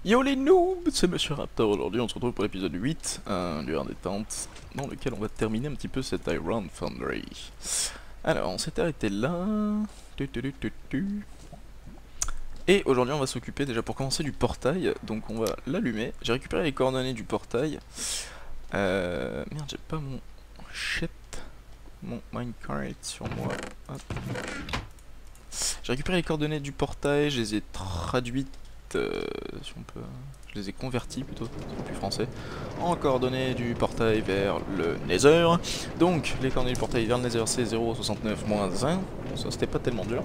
Yo les noobs, c'est Monsieur Raptor. Aujourd'hui on se retrouve pour l'épisode 8, un lueur détente, dans lequel on va terminer un petit peu cette Iron Foundry. Alors on s'était arrêté là. Et aujourd'hui on va s'occuper déjà pour commencer du portail, donc on va l'allumer. J'ai récupéré les coordonnées du portail. Merde, j'ai pas mon shit, mon minecart sur moi. Hop. J'ai récupéré les coordonnées du portail, je les ai traduites, si on peut, je les ai converties plutôt, c'est plus français, en coordonnées du portail vers le Nether. Donc les coordonnées du portail vers le Nether c'est 0,69-1, ça c'était pas tellement dur.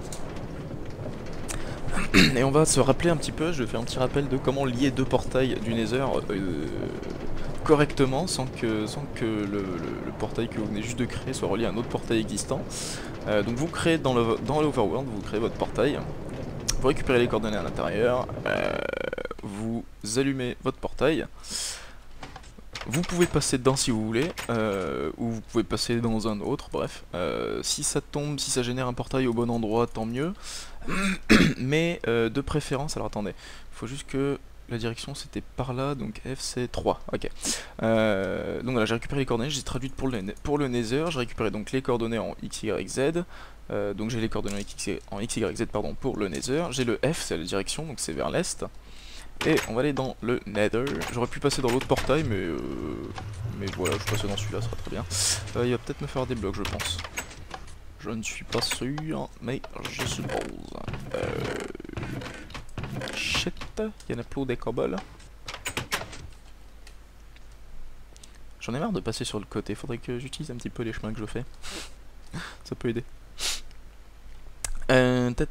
Et on va se rappeler un petit peu, je vais faire un petit rappel de comment lier deux portails du Nether correctement sans que le portail que vous venez juste de créer soit relié à un autre portail existant. Donc vous créez dans l'Overworld, vous créez votre portail, vous récupérez les coordonnées à l'intérieur, vous allumez votre portail, vous pouvez passer dedans si vous voulez, ou vous pouvez passer dans un autre, bref. Si ça tombe, si ça génère un portail au bon endroit, tant mieux. Mais de préférence, alors attendez, il faut juste que la direction c'était par là, donc F c'est 3, ok. Donc voilà, j'ai récupéré les coordonnées, je les ai traduites pour le Nether, j'ai récupéré donc les coordonnées en X, Y, Z. Donc j'ai les coordonnées en X, Y, Z pardon, pour le Nether, j'ai le F, c'est la direction, donc c'est vers l'Est. Et on va aller dans le Nether. J'aurais pu passer dans l'autre portail, mais voilà, je passe dans celui-là, ça sera très bien. Il va peut-être me faire des blocs, je pense. Je ne suis pas sûr, mais je suppose. Shit, il y en a plus des cobbles. J'en ai marre de passer sur le côté, faudrait que j'utilise un petit peu les chemins que je fais. Ça peut aider. On va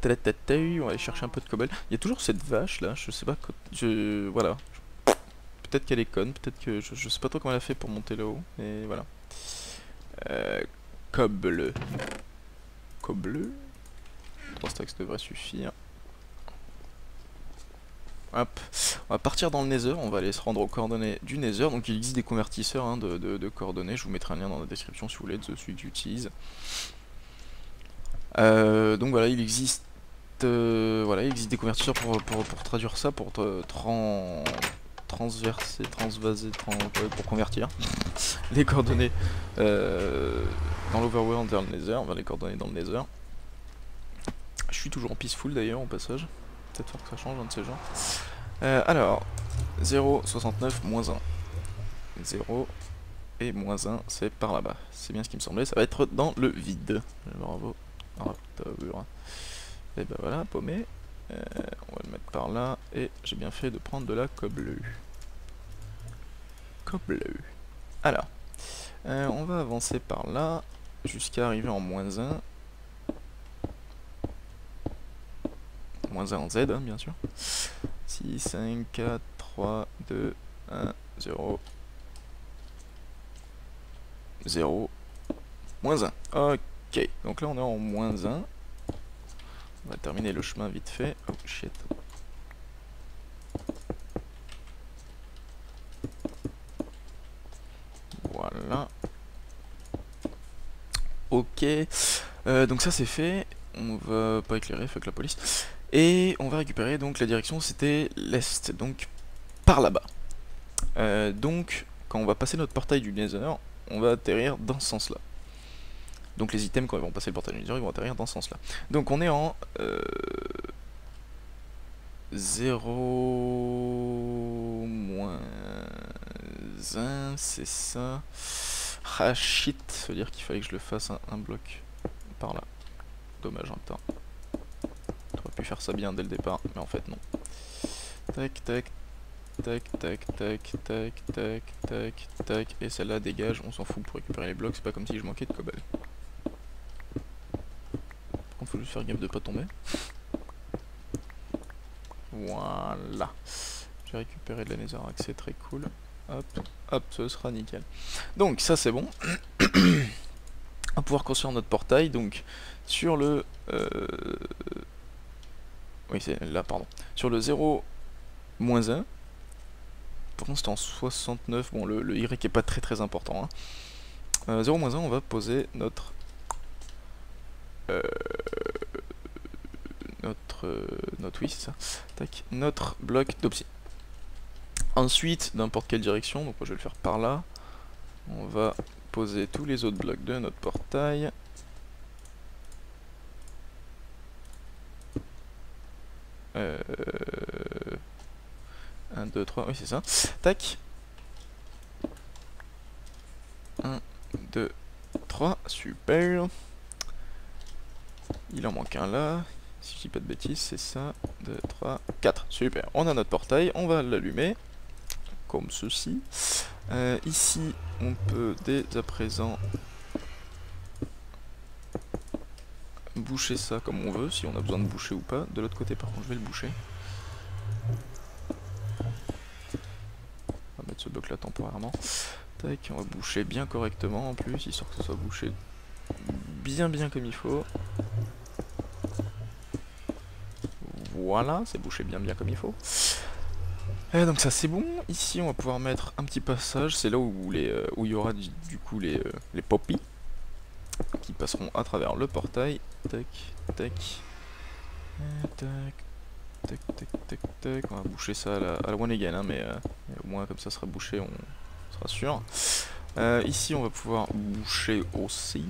aller chercher un peu de cobble. Il y a toujours cette vache là, je sais pas, voilà. Peut-être qu'elle est conne, peut-être que... Je sais pas trop comment elle a fait pour monter là-haut, mais voilà. Cobble. Cobble. 3 stacks devrait suffire. Hop. On va partir dans le Nether, on va aller se rendre aux coordonnées du Nether. Donc il existe des convertisseurs hein, de coordonnées, je vous mettrai un lien dans la description si vous voulez de celui que j'utilise. Donc voilà, il existe des convertisseurs pour traduire ça, pour transverser, transvaser, pour convertir les coordonnées dans l'Overworld vers le Nether, vers les coordonnées dans le Nether. Je suis toujours en peaceful d'ailleurs au passage, peut-être faire que ça change un de ces gens. Alors, 0,69 moins 1. 0 et moins 1 c'est par là-bas, c'est bien ce qui me semblait, ça va être dans le vide. Bravo. Et ben voilà, paumé. On va le mettre par là, et j'ai bien fait de prendre de la cobble. Cobble. Alors, on va avancer par là, jusqu'à arriver en moins 1. Moins 1 en Z, hein, bien sûr. 6, 5, 4, 3, 2, 1, 0. 0. Moins 1. Ok, donc là on est en moins 1. On va terminer le chemin vite fait. Oh shit. Voilà. Ok. Donc ça c'est fait. On va pas éclairer, fuck la police. Et on va récupérer donc la direction, c'était l'est, donc par là-bas. Donc quand on va passer notre portail du Nether, on va atterrir dans ce sens-là. Donc les items quand ils vont passer le portail du Nether, ils vont atterrir dans ce sens-là. Donc on est en 0 moins 1, c'est ça. Ah shit, ça veut dire qu'il fallait que je le fasse un bloc par là. Dommage en même temps. J'aurais pu faire ça bien dès le départ, mais en fait non. Tac, tac, tac, tac, tac, tac, tac, tac, tac. Et celle-là dégage, on s'en fout pour récupérer les blocs, c'est pas comme si je manquais de cobble. Par contre, faut juste faire gaffe de pas tomber. Voilà. J'ai récupéré de la netherrack, c'est très cool. Hop, hop, ce sera nickel. Donc ça c'est bon. On va pouvoir construire notre portail, donc sur le... Oui, c'est là, pardon. Sur le 0, moins 1. Par contre, c'est en 69. Bon, le Y est pas très important. Hein. 0, moins 1, on va poser notre... oui, c'est ça. Tac. Notre bloc d'obsidienne. Ensuite, n'importe quelle direction, donc moi je vais le faire par là. On va poser tous les autres blocs de notre portail. Euh... 1, 2, 3, oui c'est ça. Tac. 1, 2, 3, super. Il en manque un là. Si je dis pas de bêtises, c'est ça. 2, 3, 4, super. On a notre portail, on va l'allumer. Comme ceci. Ici, on peut dès à présent boucher ça comme on veut, si on a besoin de boucher ou pas. De l'autre côté, par contre, je vais le boucher. On va mettre ce bloc là temporairement. Tac, on va boucher bien correctement en plus, histoire que ce soit bouché bien comme il faut. Voilà, c'est bouché bien comme il faut. Et donc ça c'est bon. Ici on va pouvoir mettre un petit passage. C'est là où il y aura du coup les poppies qui passeront à travers le portail. Tac, tac, tac, tac, tac, tac, tac. On va boucher ça à la one again, hein, mais au moins comme ça sera bouché, on sera sûr. Ici on va pouvoir boucher aussi.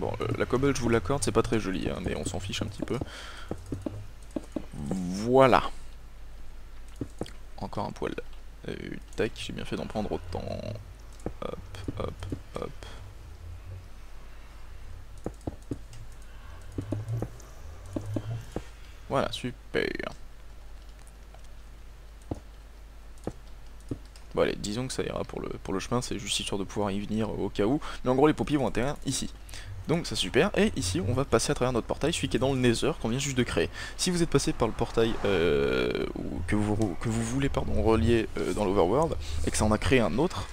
Bon, la cobble je vous l'accorde, c'est pas très joli, hein, mais on s'en fiche un petit peu. Voilà. Encore un poil. Tac, j'ai bien fait d'en prendre autant. Hop, hop, hop. Voilà, super. Bon allez, disons que ça ira pour le chemin, c'est juste histoire de pouvoir y venir au cas où. Mais en gros les poppies vont atterrir ici. Donc c'est super, et ici on va passer à travers notre portail, celui qui est dans le Nether qu'on vient juste de créer. Si vous êtes passé par le portail que vous voulez relier dans l'Overworld, et que ça en a créé un autre,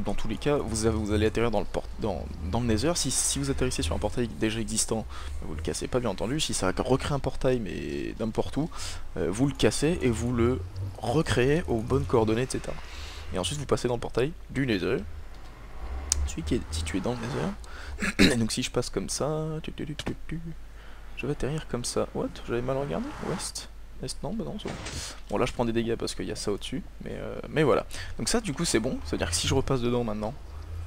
dans tous les cas, vous allez atterrir dans le Nether. Si vous atterrissez sur un portail déjà existant, vous le cassez pas bien entendu. Si ça recrée un portail mais n'importe où, vous le cassez et vous le recréez aux bonnes coordonnées, etc. Et ensuite vous passez dans le portail du Nether, celui qui est situé dans le Nether. Et donc si je passe comme ça, je vais atterrir comme ça. What? J'avais mal regardé? Ouest? Est? Non, bah non, c'est bon. Bon là je prends des dégâts parce qu'il y a ça au-dessus, mais voilà. Donc ça du coup c'est bon, ça veut dire que si je repasse dedans maintenant,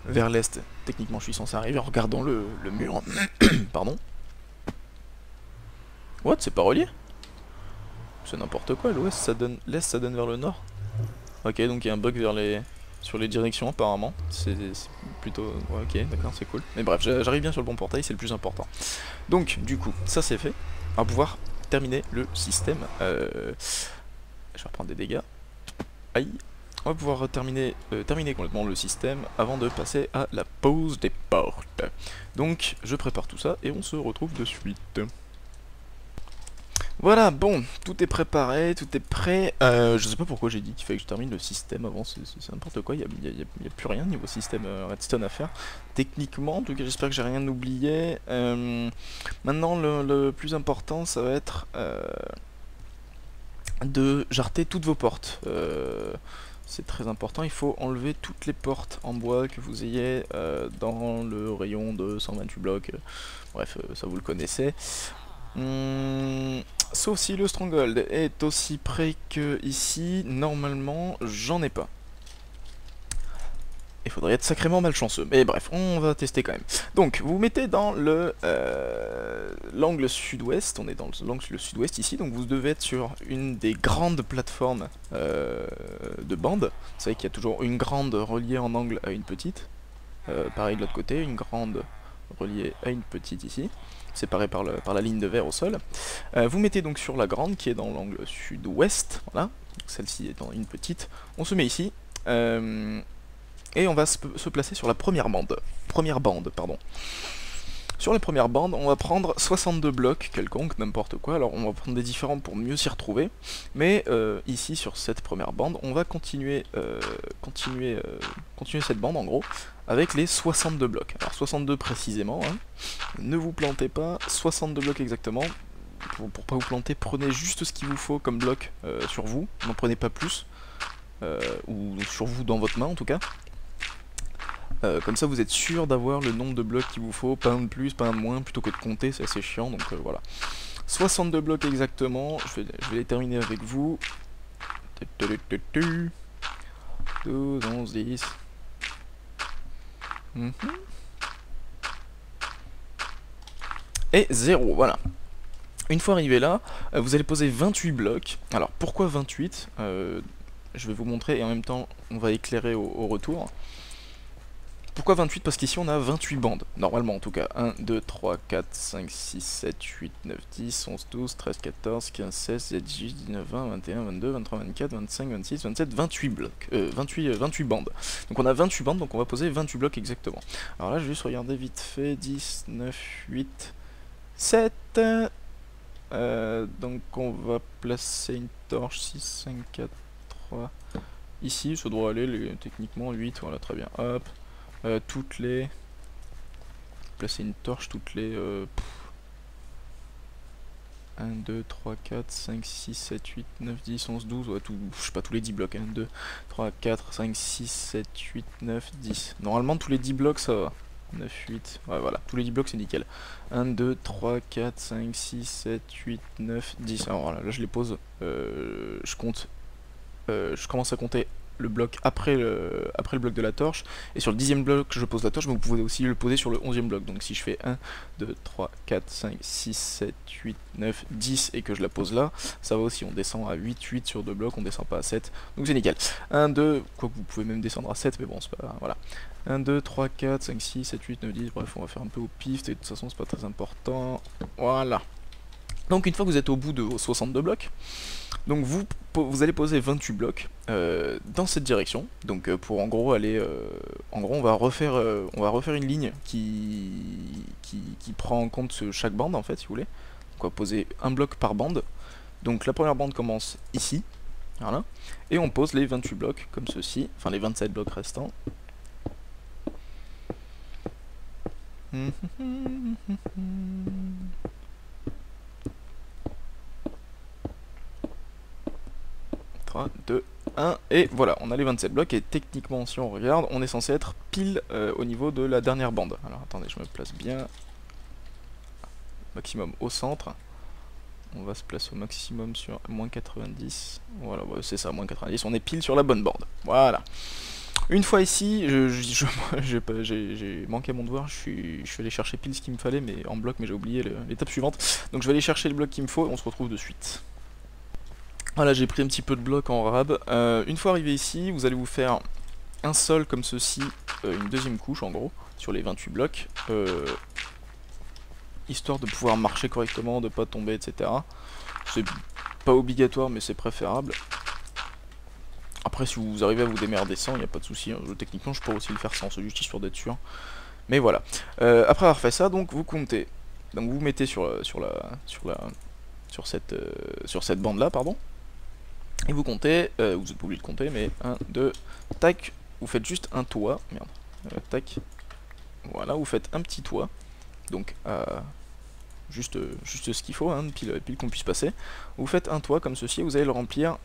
vers l'est, techniquement je suis censé arriver en regardant le mur. Pardon. What? C'est pas relié? C'est n'importe quoi, l'ouest ça donne... l'est ça donne vers le nord. Ok, donc il y a un bug sur les directions apparemment, c'est plutôt... ouais, ok, d'accord, c'est cool. Mais bref, j'arrive bien sur le bon portail, c'est le plus important. Donc, du coup, ça c'est fait. On va pouvoir terminer le système. Je vais reprendre des dégâts. Aïe. On va pouvoir terminer complètement le système avant de passer à la pose des portes. Donc, je prépare tout ça et on se retrouve de suite. Voilà, bon, tout est préparé, tout est prêt. Je sais pas pourquoi j'ai dit qu'il fallait que je termine le système avant, c'est n'importe quoi, il n'y a plus rien niveau système Redstone à faire. Techniquement, en tout cas j'espère que j'ai rien oublié. Maintenant le plus important ça va être de jarter toutes vos portes. C'est très important, il faut enlever toutes les portes en bois que vous ayez dans le rayon de 128 blocs. Bref, ça vous le connaissez. Sauf si le Stronghold est aussi près que ici, normalement j'en ai pas. Il faudrait être sacrément malchanceux, mais bref, on va tester quand même. Donc, vous mettez dans l'angle sud-ouest, on est dans l'angle sud-ouest ici, donc vous devez être sur une des grandes plateformes de bande. Vous savez qu'il y a toujours une grande reliée en angle à une petite. Pareil de l'autre côté, une grande reliée à une petite ici, séparée par la ligne de verre au sol. Vous mettez donc sur la grande qui est dans l'angle sud-ouest, voilà, celle-ci étant une petite. On se met ici, et on va se placer sur la première bande. Sur la première bande, on va prendre 62 blocs quelconques, n'importe quoi. Alors on va prendre des différents pour mieux s'y retrouver. Mais ici, sur cette première bande, on va continuer cette bande en gros, avec les 62 blocs. Alors 62 précisément, hein. Ne vous plantez pas, 62 blocs exactement. Pour pas vous planter, prenez juste ce qu'il vous faut comme bloc sur vous, n'en prenez pas plus. Ou sur vous dans votre main en tout cas. Comme ça vous êtes sûr d'avoir le nombre de blocs qu'il vous faut, pas un de plus, pas un de moins, plutôt que de compter, c'est assez chiant, donc voilà. 62 blocs exactement, je vais les terminer avec vous. 12, 11, 10. Et 0, voilà. Une fois arrivé là, vous allez poser 28 blocs. Alors pourquoi 28 je vais vous montrer et en même temps on va éclairer au retour. Pourquoi 28? Parce qu'ici on a 28 bandes, normalement en tout cas. 1, 2, 3, 4, 5, 6, 7, 8, 9, 10, 11, 12, 13, 14, 15, 16, 17, 18, 19, 20, 21, 22, 23, 24, 25, 26, 27, 28 blocs. 28 bandes. Donc on a 28 bandes, donc on va poser 28 blocs exactement. Alors là je vais juste regarder vite fait. 10, 9, 8, 7... donc on va placer une torche 6, 5, 4, 3. Ici, ça doit aller techniquement 8, voilà, très bien. Hop. Toutes les... Placer une torche toutes les... 1, 2, 3, 4, 5, 6, 7, 8, 9, 10, 11, 12, ouais, tout, je sais pas, tous les 10 blocs. 1, 2, 3, 4, 5, 6, 7, 8, 9, 10. Normalement, tous les 10 blocs, ça va. 9, 8, ouais, voilà, tous les 10 blocs, c'est nickel. 1, 2, 3, 4, 5, 6, 7, 8, 9, 10. Alors voilà, là, je les pose, je compte, je commence à compter le bloc après le bloc de la torche, et sur le 10e bloc je pose la torche, mais vous pouvez aussi le poser sur le 11e bloc. Donc si je fais 1, 2, 3, 4, 5, 6, 7, 8, 9, 10 et que je la pose là, ça va aussi, on descend à 8, 8 sur 2 blocs, on descend pas à 7, donc c'est nickel. 1, 2, quoi que vous pouvez même descendre à 7, mais bon c'est pas, voilà. 1, 2, 3, 4, 5, 6, 7, 8, 9, 10, bref on va faire un peu au pif, et de toute façon c'est pas très important, voilà. Donc une fois que vous êtes au bout de vos 62 blocs, donc vous allez poser 28 blocs dans cette direction. Donc pour en gros aller, on va refaire une ligne qui prend en compte chaque bande en fait, si vous voulez. Donc on va poser un bloc par bande. Donc la première bande commence ici, voilà, et on pose les 28 blocs comme ceci, enfin les 27 blocs restants. 3, 2, 1, et voilà, on a les 27 blocs, et techniquement, si on regarde, on est censé être pile au niveau de la dernière bande. Alors attendez, je me place bien. Maximum au centre. On va se placer au maximum sur moins 90. Voilà, ouais, c'est ça, moins 90. On est pile sur la bonne bande. Voilà. Une fois ici, j'ai manqué à mon devoir. Je suis allé chercher pile ce qu'il me fallait, mais en bloc, mais j'ai oublié l'étape suivante. Donc je vais aller chercher le bloc qu'il me faut, et on se retrouve de suite. Voilà, j'ai pris un petit peu de bloc en rab. Une fois arrivé ici, vous allez vous faire un sol comme ceci, une deuxième couche en gros, sur les 28 blocs, histoire de pouvoir marcher correctement, de pas tomber, etc. C'est pas obligatoire, mais c'est préférable. Après, si vous arrivez à vous démerder sans, il n'y a pas de souci. Hein. Techniquement, je pourrais aussi le faire sans, c'est juste histoire d'être sûr. Mais voilà. Après avoir fait ça, donc vous comptez. Donc vous mettez sur cette bande là, pardon. Et vous comptez, vous n'êtes pas obligé de compter, mais 1, 2, tac, vous faites juste un toit, merde, tac, voilà, vous faites un petit toit, donc juste ce qu'il faut, hein, pile qu'on puisse passer, vous faites un toit comme ceci, et vous allez le remplir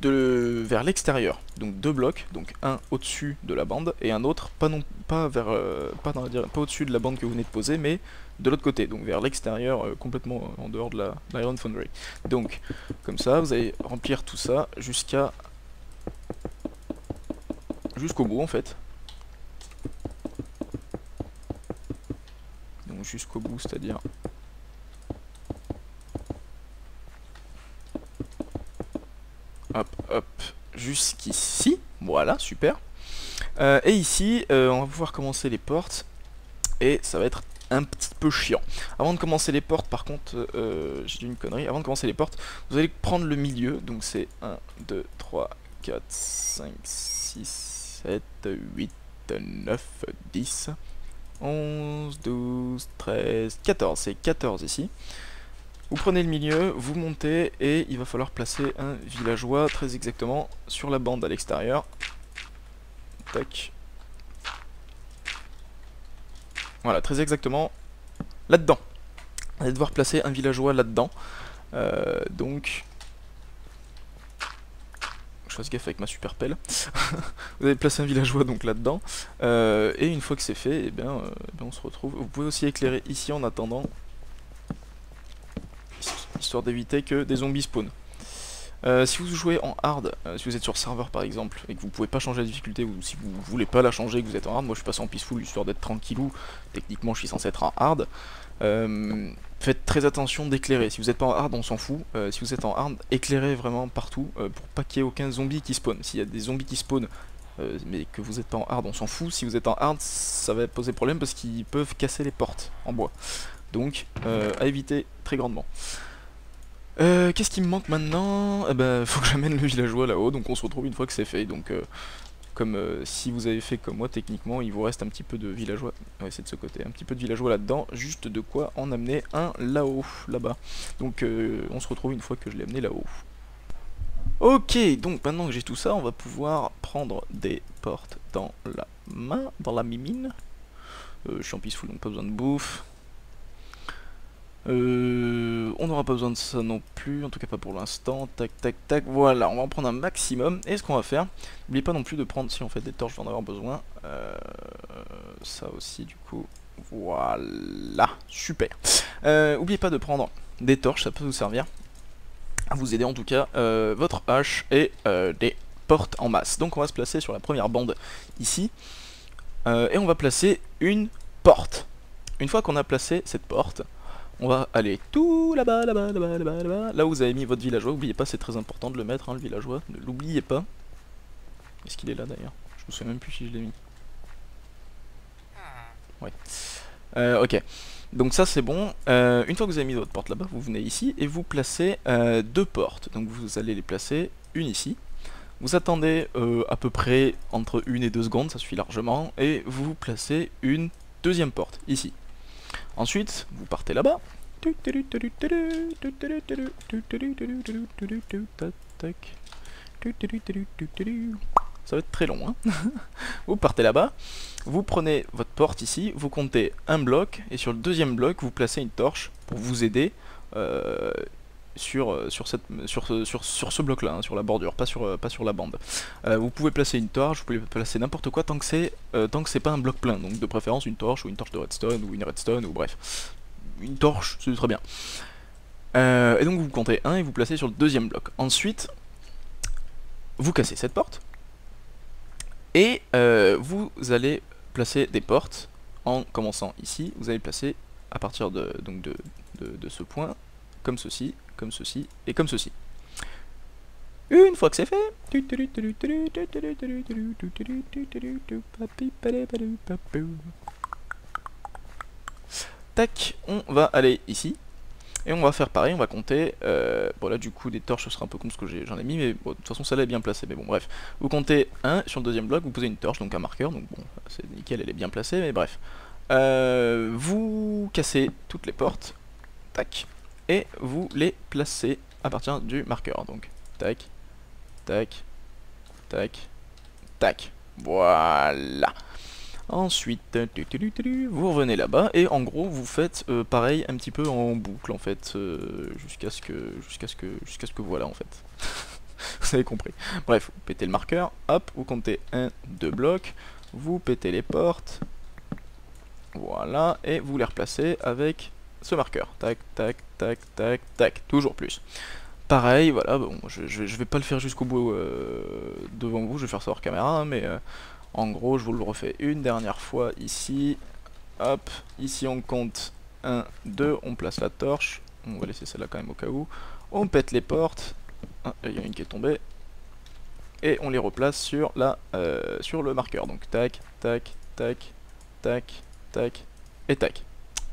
vers l'extérieur, donc 2 blocs, donc un au-dessus de la bande, et un autre, pas au-dessus de la bande que vous venez de poser, mais de l'autre côté, donc vers l'extérieur, complètement en dehors de l'Iron Foundry. Donc, comme ça, vous allez remplir tout ça jusqu'au bout en fait. Donc jusqu'au bout, c'est-à-dire... Hop, hop, jusqu'ici, voilà, super. Et ici, on va pouvoir commencer les portes, et ça va être un petit peu chiant. Avant de commencer les portes, par contre, j'ai dit une connerie, avant de commencer les portes, vous allez prendre le milieu, donc c'est 1, 2, 3, 4, 5, 6, 7, 8, 9, 10, 11, 12, 13, 14, c'est 14 ici. Vous prenez le milieu, vous montez, et il va falloir placer un villageois très exactement sur la bande à l'extérieur. Tac. Voilà, très exactement là-dedans. Vous allez devoir placer un villageois là-dedans. Donc, je fasse gaffe avec ma super pelle. Vous allez placer un villageois donc là-dedans. Et une fois que c'est fait, eh bien, on se retrouve. Vous pouvez aussi éclairer ici en attendant. histoire d'éviter que des zombies spawnent. Si vous jouez en hard, si vous êtes sur serveur par exemple, et que vous pouvez pas changer la difficulté, ou si vous voulez pas la changer et que vous êtes en hard, moi je suis passé en peaceful histoire d'être tranquillou, techniquement je suis censé être en hard, faites très attention d'éclairer. Si vous êtes pas en hard, on s'en fout, si vous êtes en hard, éclairez vraiment partout, pour pas qu'il y ait aucun zombie qui spawn. S'il y a des zombies qui spawnent, mais que vous êtes pas en hard, on s'en fout. Si vous êtes en hard, ça va poser problème parce qu'ils peuvent casser les portes en bois. Donc, à éviter très grandement. Qu'est-ce qui me manque maintenant? Eh ben, faut que j'amène le villageois là-haut, donc on se retrouve une fois que c'est fait. Donc, comme si vous avez fait comme moi, techniquement, il vous reste un petit peu de villageois. Ouais, c'est de ce côté, un petit peu de villageois là-dedans, juste de quoi en amener un là-haut, là-bas. Donc, on se retrouve une fois que je l'ai amené là-haut. Ok, donc maintenant que j'ai tout ça, on va pouvoir prendre des portes dans la main, dans la mimine. Je suis en peaceful, donc pas besoin de bouffe. On n'aura pas besoin de ça non plus, en tout cas pas pour l'instant. Tac, tac, tac. Voilà, on va en prendre un maximum. Et ce qu'on va faire, n'oubliez pas non plus de prendre, si on fait des torches, je vais en avoir besoin. Ça aussi, du coup. Voilà, super. N'oubliez pas de prendre des torches, ça peut vous servir. À vous aider en tout cas, votre hache et des portes en masse. Donc on va se placer sur la première bande ici. Et on va placer une porte. Une fois qu'on a placé cette porte, on va aller tout là-bas, là-bas, là-bas, là-bas, là-bas. Là où vous avez mis votre villageois, n'oubliez pas, c'est très important de le mettre, hein, le villageois. Ne l'oubliez pas. Est-ce qu'il est là d'ailleurs? Je me souviens même plus si je l'ai mis. Ouais. Ok. Donc ça c'est bon. Une fois que vous avez mis votre porte là-bas, vous venez ici et vous placez deux portes. Donc vous allez les placer, une ici. Vous attendez à peu près entre 1 et 2 secondes, ça suffit largement. Et vous placez une deuxième porte, ici. Ensuite, vous partez là-bas. Ça va être très long, hein. Vous partez là-bas, vous prenez votre porte ici, vous comptez un bloc, et sur le deuxième bloc, vous placez une torche pour vous aider sur ce bloc-là, hein, sur la bordure, pas sur la bande. Vous pouvez placer une torche, vous pouvez placer n'importe quoi tant que c'est pas un bloc plein, donc de préférence une torche ou une torche de redstone ou une redstone ou bref. Une torche, c'est très bien. Et donc vous comptez un et vous placez sur le deuxième bloc. Ensuite, vous cassez cette porte. Et vous allez placer des portes en commençant ici. Vous allez placer à partir de ce point, comme ceci et comme ceci. Une fois que c'est fait, tac, on va aller ici. Et on va faire pareil, on va compter, bon là du coup des torches ce sera un peu comme ce que j'en ai mis, mais bon, de toute façon celle-là est bien placée, mais bon bref. Vous comptez 1 sur le deuxième bloc, vous posez une torche, donc un marqueur, donc bon, c'est nickel, elle est bien placée, mais bref. Vous cassez toutes les portes, tac, et vous les placez à partir du marqueur, donc tac, tac, tac, tac, voilà. Ensuite, vous revenez là-bas et en gros vous faites pareil un petit peu en boucle en fait, jusqu'à ce que voilà en fait. Vous avez compris. Bref, vous pétez le marqueur, hop, vous comptez 1, 2 blocs, vous pétez les portes, voilà, et vous les replacez avec ce marqueur. Tac, tac, tac, tac, tac, toujours plus. Pareil, voilà, bon, je vais pas le faire jusqu'au bout devant vous, je vais faire ça hors caméra, hein, mais en gros, je vous le refais une dernière fois ici. Hop, ici on compte 1, 2, on place la torche. On va laisser celle-là quand même au cas où. On pète les portes. Ah, il y en a une qui est tombée. Et on les replace sur le marqueur. Donc tac, tac, tac, tac, tac et tac.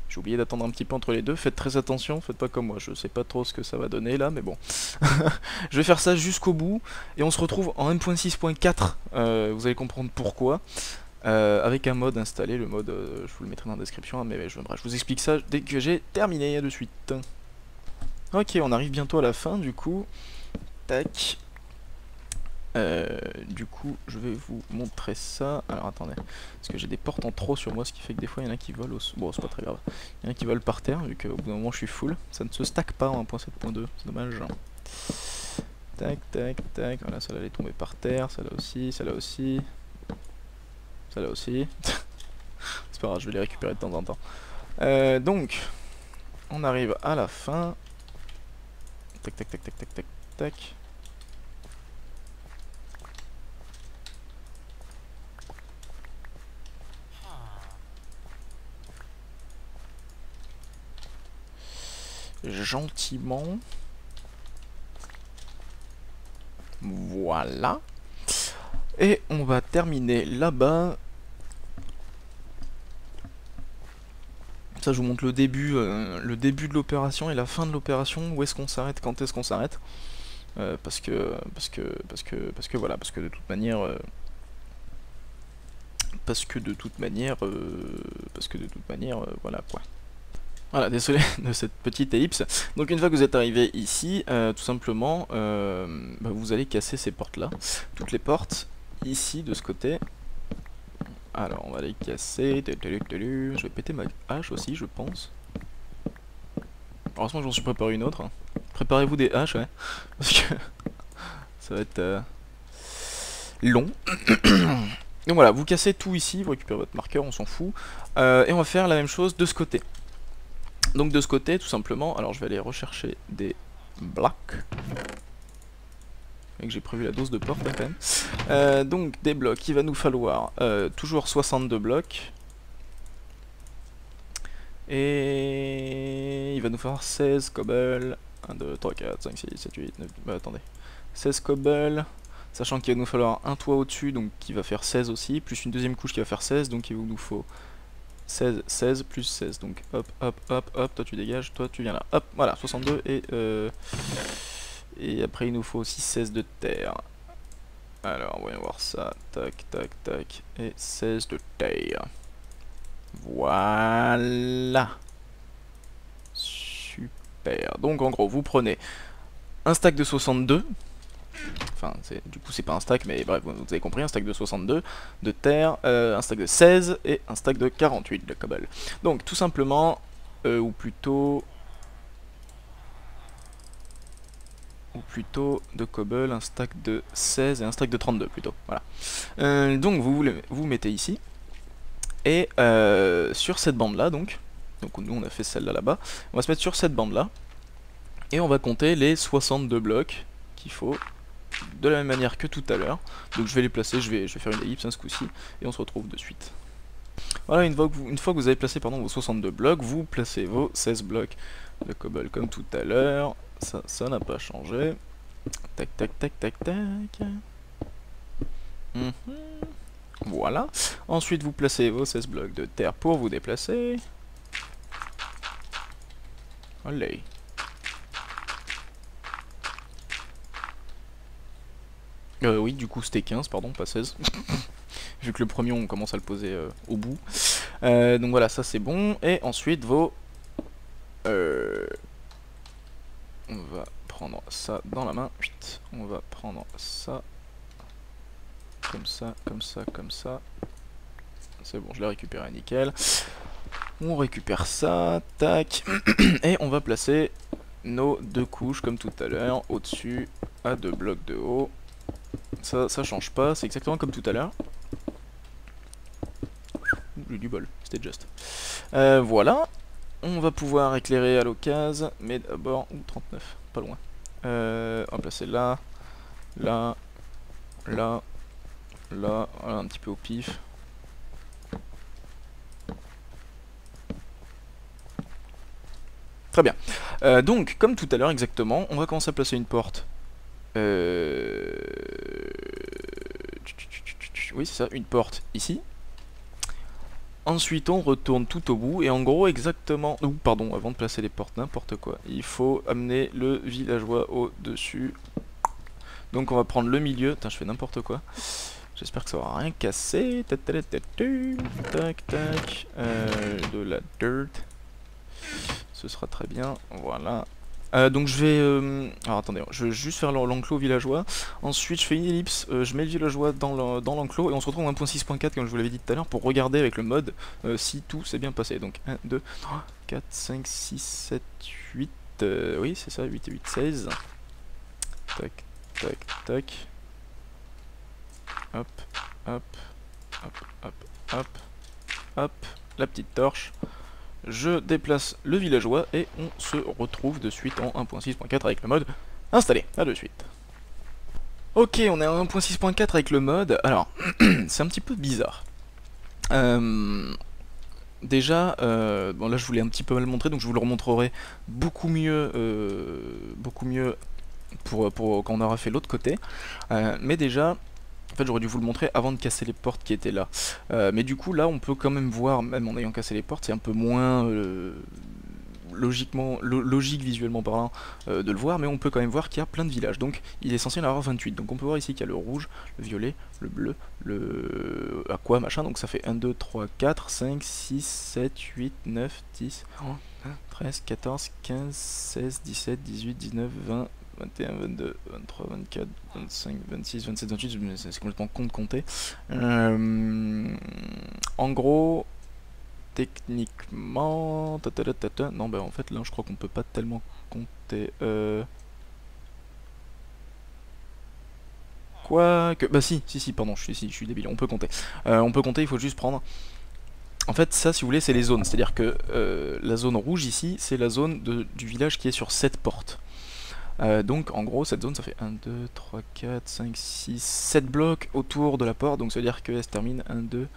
J'ai oublié d'attendre un petit peu entre les deux, faites très attention, faites pas comme moi, je sais pas trop ce que ça va donner là, mais bon. Je vais faire ça jusqu'au bout, et on se retrouve en 1.6.4, vous allez comprendre pourquoi, avec un mode installé, le mode, je vous le mettrai dans la description, hein, mais bref, je vous explique ça dès que j'ai terminé de suite. Ok, on arrive bientôt à la fin, du coup, tac. Du coup, je vais vous montrer ça. Alors attendez, parce que j'ai des portes en trop sur moi, ce qui fait que des fois il y en a qui volent. Bon, c'est pas très grave. Il y en a qui volent par terre, vu qu'au bout d'un moment je suis full. Ça ne se stack pas en 1.7.2, c'est dommage. Tac, tac, tac. Voilà, celle-là elle est tombée par terre. Celle-là aussi, celle-là aussi. Celle-là aussi. C'est pas grave, je vais les récupérer de temps en temps. Donc, on arrive à la fin. Tac, tac, tac, tac, tac, tac, tac. Gentiment. Voilà. Et on va terminer là-bas. Ça, je vous montre le début de l'opération et la fin de l'opération. Où est-ce qu'on s'arrête, quand est-ce qu'on s'arrête. Parce que voilà, parce que de toute manière, voilà quoi. Voilà, désolé de cette petite ellipse. Donc une fois que vous êtes arrivé ici, tout simplement, vous allez casser ces portes-là. Toutes les portes, ici, de ce côté. Alors, on va les casser. Je vais péter ma hache aussi, je pense. Heureusement, j'en suis préparé une autre. Préparez-vous des haches, ouais. Parce que ça va être long. Donc voilà, vous cassez tout ici, vous récupérez votre marqueur, on s'en fout. Et on va faire la même chose de ce côté. Donc de ce côté, tout simplement, alors je vais aller rechercher des blocs. Et que j'ai prévu la dose de porte hein, quand même. Donc des blocs, il va nous falloir toujours 62 blocs. Et il va nous falloir 16 cobble. 1, 2, 3, 4, 5, 6, 7, 8, 9, attendez. 16 cobble. Sachant qu'il va nous falloir un toit au-dessus, donc qui va faire 16 aussi, plus une deuxième couche qui va faire 16, donc il nous faut 16, 16 plus 16, donc hop, hop, hop, hop, toi tu dégages, toi tu viens là, hop, voilà, 62, et après il nous faut aussi 16 de terre. Alors, voyons voir ça, tac, tac, tac, et 16 de terre. Voilà. Super, donc en gros, vous prenez un stack de 62, enfin, du coup c'est pas un stack, mais bref, vous avez compris, un stack de 62 de terre, un stack de 16 et un stack de 48 de cobble. Donc tout simplement, ou plutôt de cobble, un stack de 16 et un stack de 32 plutôt, voilà. Donc vous mettez ici, et sur cette bande là, donc nous on a fait celle-là là-bas, on va se mettre sur cette bande là, et on va compter les 62 blocs qu'il faut, de la même manière que tout à l'heure. Donc je vais les placer, je vais faire une ellipse ce coup-ci, et on se retrouve de suite. Voilà, une fois que vous avez placé vos 62 blocs, vous placez vos 16 blocs de cobble comme tout à l'heure. Ça n'a pas changé. Tac, tac, tac, tac, tac. Voilà. Ensuite, vous placez vos 16 blocs de terre pour vous déplacer. Allez. Oui, du coup c'était 15, pardon, pas 16. Vu que le premier on commence à le poser au bout. Donc voilà, ça c'est bon. Et ensuite on va prendre ça dans la main. On va prendre ça. Comme ça, comme ça, comme ça. C'est bon, je l'ai récupéré, nickel. On récupère ça, tac. Et on va placer nos deux couches comme tout à l'heure, au-dessus, à 2 blocs de haut. Ça change pas, c'est exactement comme tout à l'heure. J'ai du bol, c'était juste. Voilà, on va pouvoir éclairer à l'occasion, mais d'abord, 39, pas loin. On va placer là, là, là, là, voilà, un petit peu au pif. Très bien. Donc, comme tout à l'heure exactement, on va commencer à placer une porte. Oui, c'est ça, une porte ici. Ensuite, on retourne tout au bout, et en gros, exactement... pardon, avant de placer les portes, n'importe quoi. Il faut amener le villageois au-dessus. Donc on va prendre le milieu. Putain, je fais n'importe quoi. J'espère que ça aura rien cassé. Tac, tac. De la dirt. Ce sera très bien, voilà. Donc je vais... alors attendez, je vais juste faire l'enclos villageois. Ensuite je fais une ellipse, je mets le villageois dans l'enclos, et on se retrouve en 1.6.4 comme je vous l'avais dit tout à l'heure pour regarder avec le mode si tout s'est bien passé. Donc 1, 2, 3, 4, 5, 6, 7, 8... oui c'est ça, 8 et 8, 16. Tac, tac, tac. Hop, hop, hop, hop, hop, hop. La petite torche. je déplace le villageois et on se retrouve de suite en 1.6.4 avec le mode installé. A de suite. Ok, on est à 1.6.4 avec le mode. Alors, c'est un petit peu bizarre. Déjà, bon là je vous l'ai un petit peu mal montré, donc je vous le remontrerai beaucoup mieux pour quand on aura fait l'autre côté. Mais déjà, en fait j'aurais dû vous le montrer avant de casser les portes qui étaient là. Mais du coup là on peut quand même voir, même en ayant cassé les portes, c'est un peu moins logique visuellement parlant de le voir, mais on peut quand même voir qu'il y a plein de villages. Donc il est censé y en avoir 28. Donc on peut voir ici qu'il y a le rouge, le violet, le bleu, le aqua, machin. Donc ça fait 1, 2, 3, 4, 5, 6, 7, 8, 9, 10, 13, 14, 15, 16, 17, 18, 19, 20, 21, 22, 23, 24, 25, 26, 27, 28, c'est complètement con de compter. En gros, techniquement... Non, bah en fait là je crois qu'on peut pas tellement compter. Quoi que... Bah si, pardon, je suis débile, on peut compter. On peut compter, il faut juste prendre... En fait, ça, si vous voulez, c'est les zones. C'est-à-dire que la zone rouge ici, c'est la zone du village qui est sur cette porte. Donc en gros cette zone ça fait 1, 2, 3, 4, 5, 6, 7 blocs autour de la porte, donc ça veut dire qu'elle se termine 1, 2,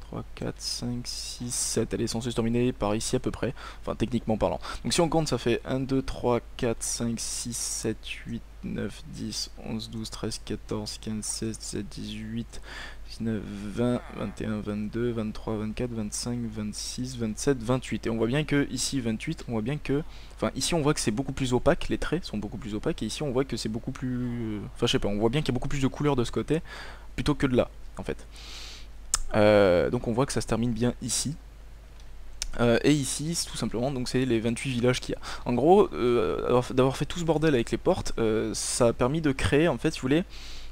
3, 4, 5, 6, 7, elle est censée se terminer par ici à peu près, enfin techniquement parlant. Donc si on compte ça fait 1, 2, 3, 4, 5, 6, 7, 8, 9, 10, 11, 12, 13, 14, 15, 16, 17, 18, 19, 20, 21, 22, 23, 24, 25, 26, 27, 28. Et on voit bien que ici 28, on voit bien que... Enfin ici on voit que c'est beaucoup plus opaque, les traits sont beaucoup plus opaques, et ici on voit que c'est beaucoup plus... Enfin je sais pas, on voit bien qu'il y a beaucoup plus de couleurs de ce côté, plutôt que de là, en fait. Donc on voit que ça se termine bien ici. Et ici, tout simplement, donc c'est les 28 villages qu'il y a. En gros, d'avoir fait tout ce bordel avec les portes, ça a permis de créer, en fait, si vous voulez,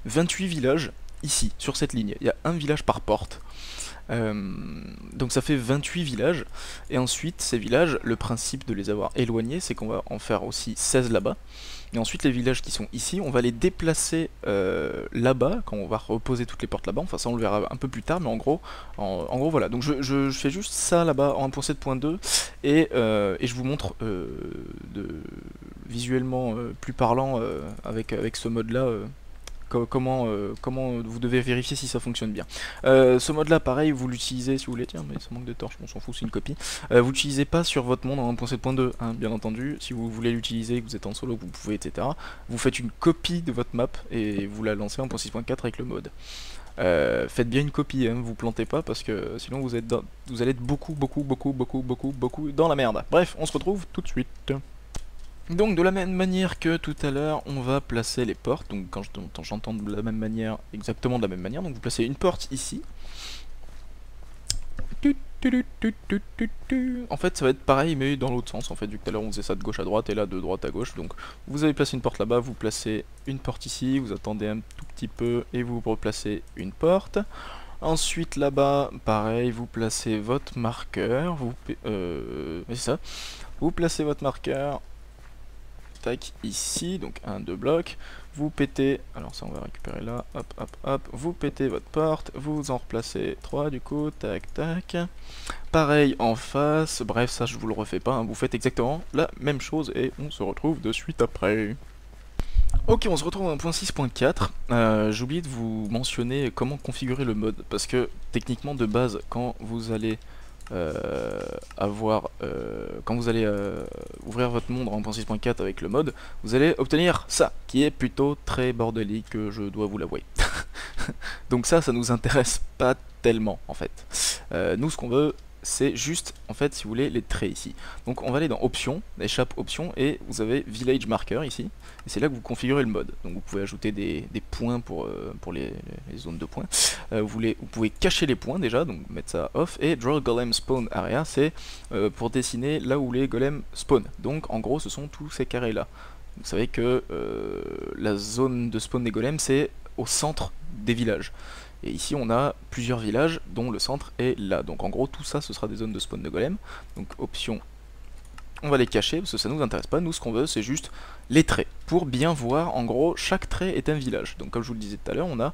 28 villages ici, sur cette ligne. Il y a un village par porte. Donc ça fait 28 villages. Et ensuite, ces villages, le principe de les avoir éloignés, c'est qu'on va en faire aussi 16 là-bas. Et ensuite les villages qui sont ici, on va les déplacer là-bas, quand on va reposer toutes les portes là-bas, enfin ça on le verra un peu plus tard, mais en gros voilà. Donc je fais juste ça là-bas en 1.7.2 et je vous montre visuellement plus parlant avec ce mode-là. Comment vous devez vérifier si ça fonctionne bien. Ce mode là pareil vous l'utilisez si vous voulez, tiens mais ça manque de torche, on s'en fout, c'est une copie. Vous l'utilisez pas sur votre monde en 1.7.2 hein, bien entendu, si vous voulez l'utiliser, que vous êtes en solo, vous pouvez, etc. Vous faites une copie de votre map et vous la lancez en 1.6.4 avec le mode. Faites bien une copie, hein, vous plantez pas parce que sinon vous allez être beaucoup dans la merde. Bref, on se retrouve tout de suite. Donc de la même manière que tout à l'heure, on va placer les portes. Donc quand j'entends de la même manière, exactement de la même manière, donc vous placez une porte ici. En fait ça va être pareil mais dans l'autre sens en fait, vu que tout à l'heure on faisait ça de gauche à droite et là de droite à gauche. Donc vous avez placé une porte là-bas, vous placez une porte ici, vous attendez un tout petit peu et vous replacez une porte. Ensuite là-bas, pareil, vous placez votre marqueur, c'est ça, vous placez votre marqueur. Tac, ici, donc 1, 2 blocs, vous pétez, alors ça on va récupérer là, hop, hop, hop, vous pétez votre porte, vous en replacez 3 du coup, tac, tac, pareil en face, bref ça je vous le refais pas, hein, vous faites exactement la même chose et on se retrouve de suite après. Ok, on se retrouve en 1.6.4, j'ai oublié de vous mentionner comment configurer le mode, parce que techniquement de base, quand vous allez ouvrir votre monde en 1.6.4 avec le mode, vous allez obtenir ça, qui est plutôt très bordélique, je dois vous l'avouer. Donc ça nous intéresse pas tellement en fait. Nous ce qu'on veut, c'est juste en fait si vous voulez les traits ici. Donc on va aller dans options, échappe options et vous avez village marker ici et c'est là que vous configurez le mode. Donc vous pouvez ajouter des points pour les zones de points. Vous pouvez cacher les points déjà, donc mettre ça off, et draw golem spawn area c'est pour dessiner là où les golems spawn. Donc en gros ce sont tous ces carrés là. Vous savez que la zone de spawn des golems c'est au centre des villages. Et ici on a plusieurs villages dont le centre est là. Donc en gros tout ça ce sera des zones de spawn de golem. Donc option, on va les cacher parce que ça nous intéresse pas. Nous ce qu'on veut c'est juste les traits. Pour bien voir en gros chaque trait est un village. Donc comme je vous le disais tout à l'heure on a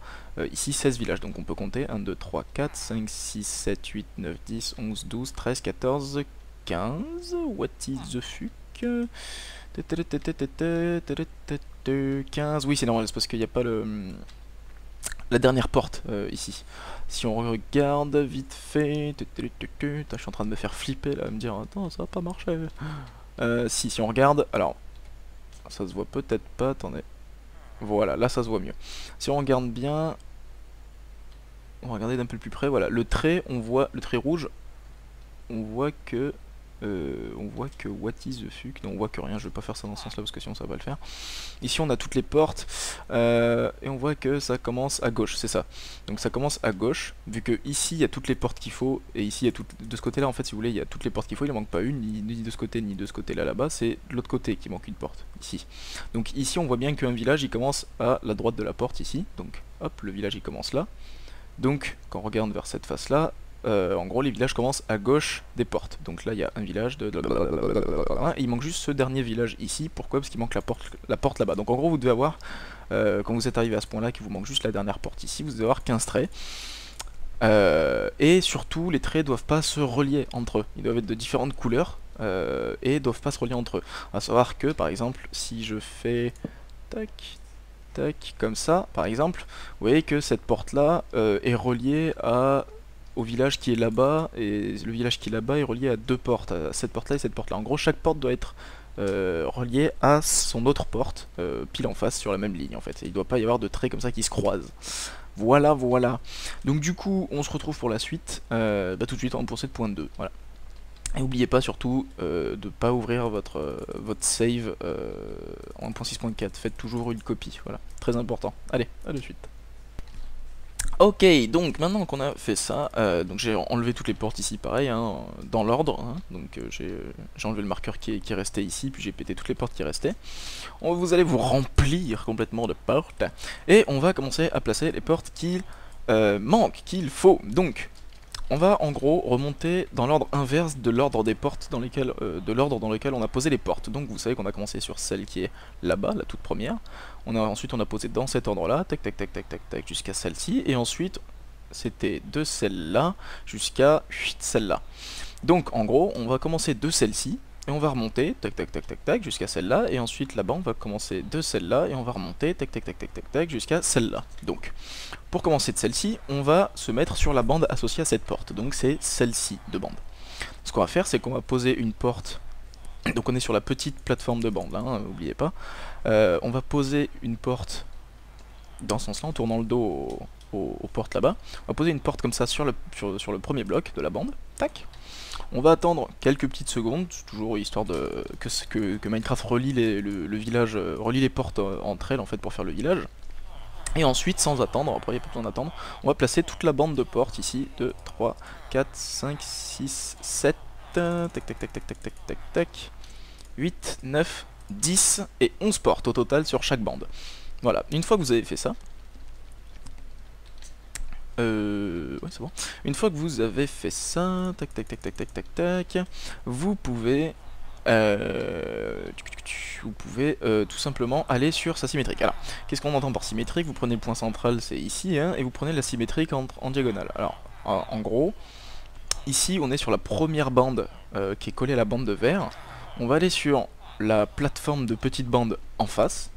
ici 16 villages. Donc on peut compter 1, 2, 3, 4, 5, 6, 7, 8, 9, 10, 11, 12, 13, 14, 15. What is the fuck? 15. Oui, c'est normal, c'est parce qu'il n'y a pas la dernière porte ici. Si on regarde vite fait, je suis en train de me faire flipper là, me dire attends, ça va pas marcher. Si on regarde, alors ça se voit peut-être pas, attendez. Voilà, là ça se voit mieux. Si on regarde bien, on va regarder d'un peu plus près, voilà, le trait, on voit le trait rouge, on voit que what is the fuck, non on voit que rien, je vais pas faire ça dans ce sens là parce que sinon ça va pas le faire. Ici on a toutes les portes et on voit que ça commence à gauche, c'est ça. Donc ça commence à gauche, vu que ici il y a toutes les portes qu'il faut, et ici il y a de ce côté là en fait si vous voulez il y a toutes les portes qu'il faut, il ne manque pas une, ni de ce côté ni de ce côté là là-bas, c'est de l'autre côté qui manque une porte, ici. Donc ici on voit bien qu'un village il commence à la droite de la porte ici, donc hop le village il commence là. Donc quand on regarde vers cette face là, en gros les villages commencent à gauche des portes. Donc là il y a un village de... Et il manque juste ce dernier village ici. Pourquoi? Parce qu'il manque la porte là-bas. Donc en gros vous devez avoir, quand vous êtes arrivé à ce point là, qu'il vous manque juste la dernière porte ici, vous devez avoir 15 traits. Et surtout les traits doivent pas se relier entre eux. Ils doivent être de différentes couleurs et doivent pas se relier entre eux. A savoir que par exemple si je fais... tac... tac, comme ça par exemple, vous voyez que cette porte là est reliée au village qui est là-bas, et le village qui est là-bas est relié à deux portes, à cette porte-là et cette porte-là. En gros, chaque porte doit être reliée à son autre porte, pile en face sur la même ligne en fait. Et il ne doit pas y avoir de traits comme ça qui se croisent. Voilà, voilà. Donc du coup, on se retrouve pour la suite, tout de suite pour cette point 2. Voilà. Et n'oubliez pas surtout de ne pas ouvrir votre save en 1.6.4. Faites toujours une copie, voilà. Très important. Allez, à de suite. Ok, donc maintenant qu'on a fait ça, donc j'ai enlevé toutes les portes ici, pareil, hein, dans l'ordre. Hein, donc j'ai enlevé le marqueur qui restait ici, puis j'ai pété toutes les portes qui restaient. Vous allez vous remplir complètement de portes, et on va commencer à placer les portes qu'il manque, qu'il faut. Donc, on va en gros remonter dans l'ordre inverse de l'ordre des portes dans lesquelles, dans lequel on a posé les portes. Donc vous savez qu'on a commencé sur celle qui est là-bas, la toute première. Ensuite on a posé dans cet ordre-là, tac tac tac tac tac tac, jusqu'à celle-ci. Et ensuite c'était de celle-là jusqu'à celle-là. Donc en gros on va commencer de celle-ci. Et on va remonter, tac tac tac tac tac, jusqu'à celle-là, et ensuite là-bas on va commencer de celle-là, et on va remonter, tac tac tac tac tac tac, jusqu'à celle-là. Donc, pour commencer de celle-ci, on va se mettre sur la bande associée à cette porte, donc c'est celle-ci de bande. Ce qu'on va faire, c'est qu'on va poser une porte, donc on est sur la petite plateforme de bande, hein, n'oubliez pas. On va poser une porte dans ce sens-là, en tournant le dos aux portes là-bas. On va poser une porte comme ça sur le premier bloc de la bande, tac. On va attendre quelques petites secondes, toujours histoire que Minecraft relie le village, relie les portes entre elles en fait pour faire le village. Et ensuite, sans attendre, après il n'y a pas besoin d'attendre, on va placer toute la bande de portes ici, 2, 3, 4, 5, 6, 7, tac tac tac tac tac tac tac tac, 8, 9, 10 et 11 portes au total sur chaque bande. Voilà, une fois que vous avez fait ça, ouais c'est bon. Une fois que vous avez fait ça, tac tac tac tac tac tac tac, vous pouvez tout simplement aller sur sa symétrique. Alors, qu'est-ce qu'on entend par symétrique? Vous prenez le point central, c'est ici, hein, et vous prenez la symétrique en diagonale. Alors, en gros, ici on est sur la première bande qui est collée à la bande de vert. On va aller sur la plateforme de petite bande en face.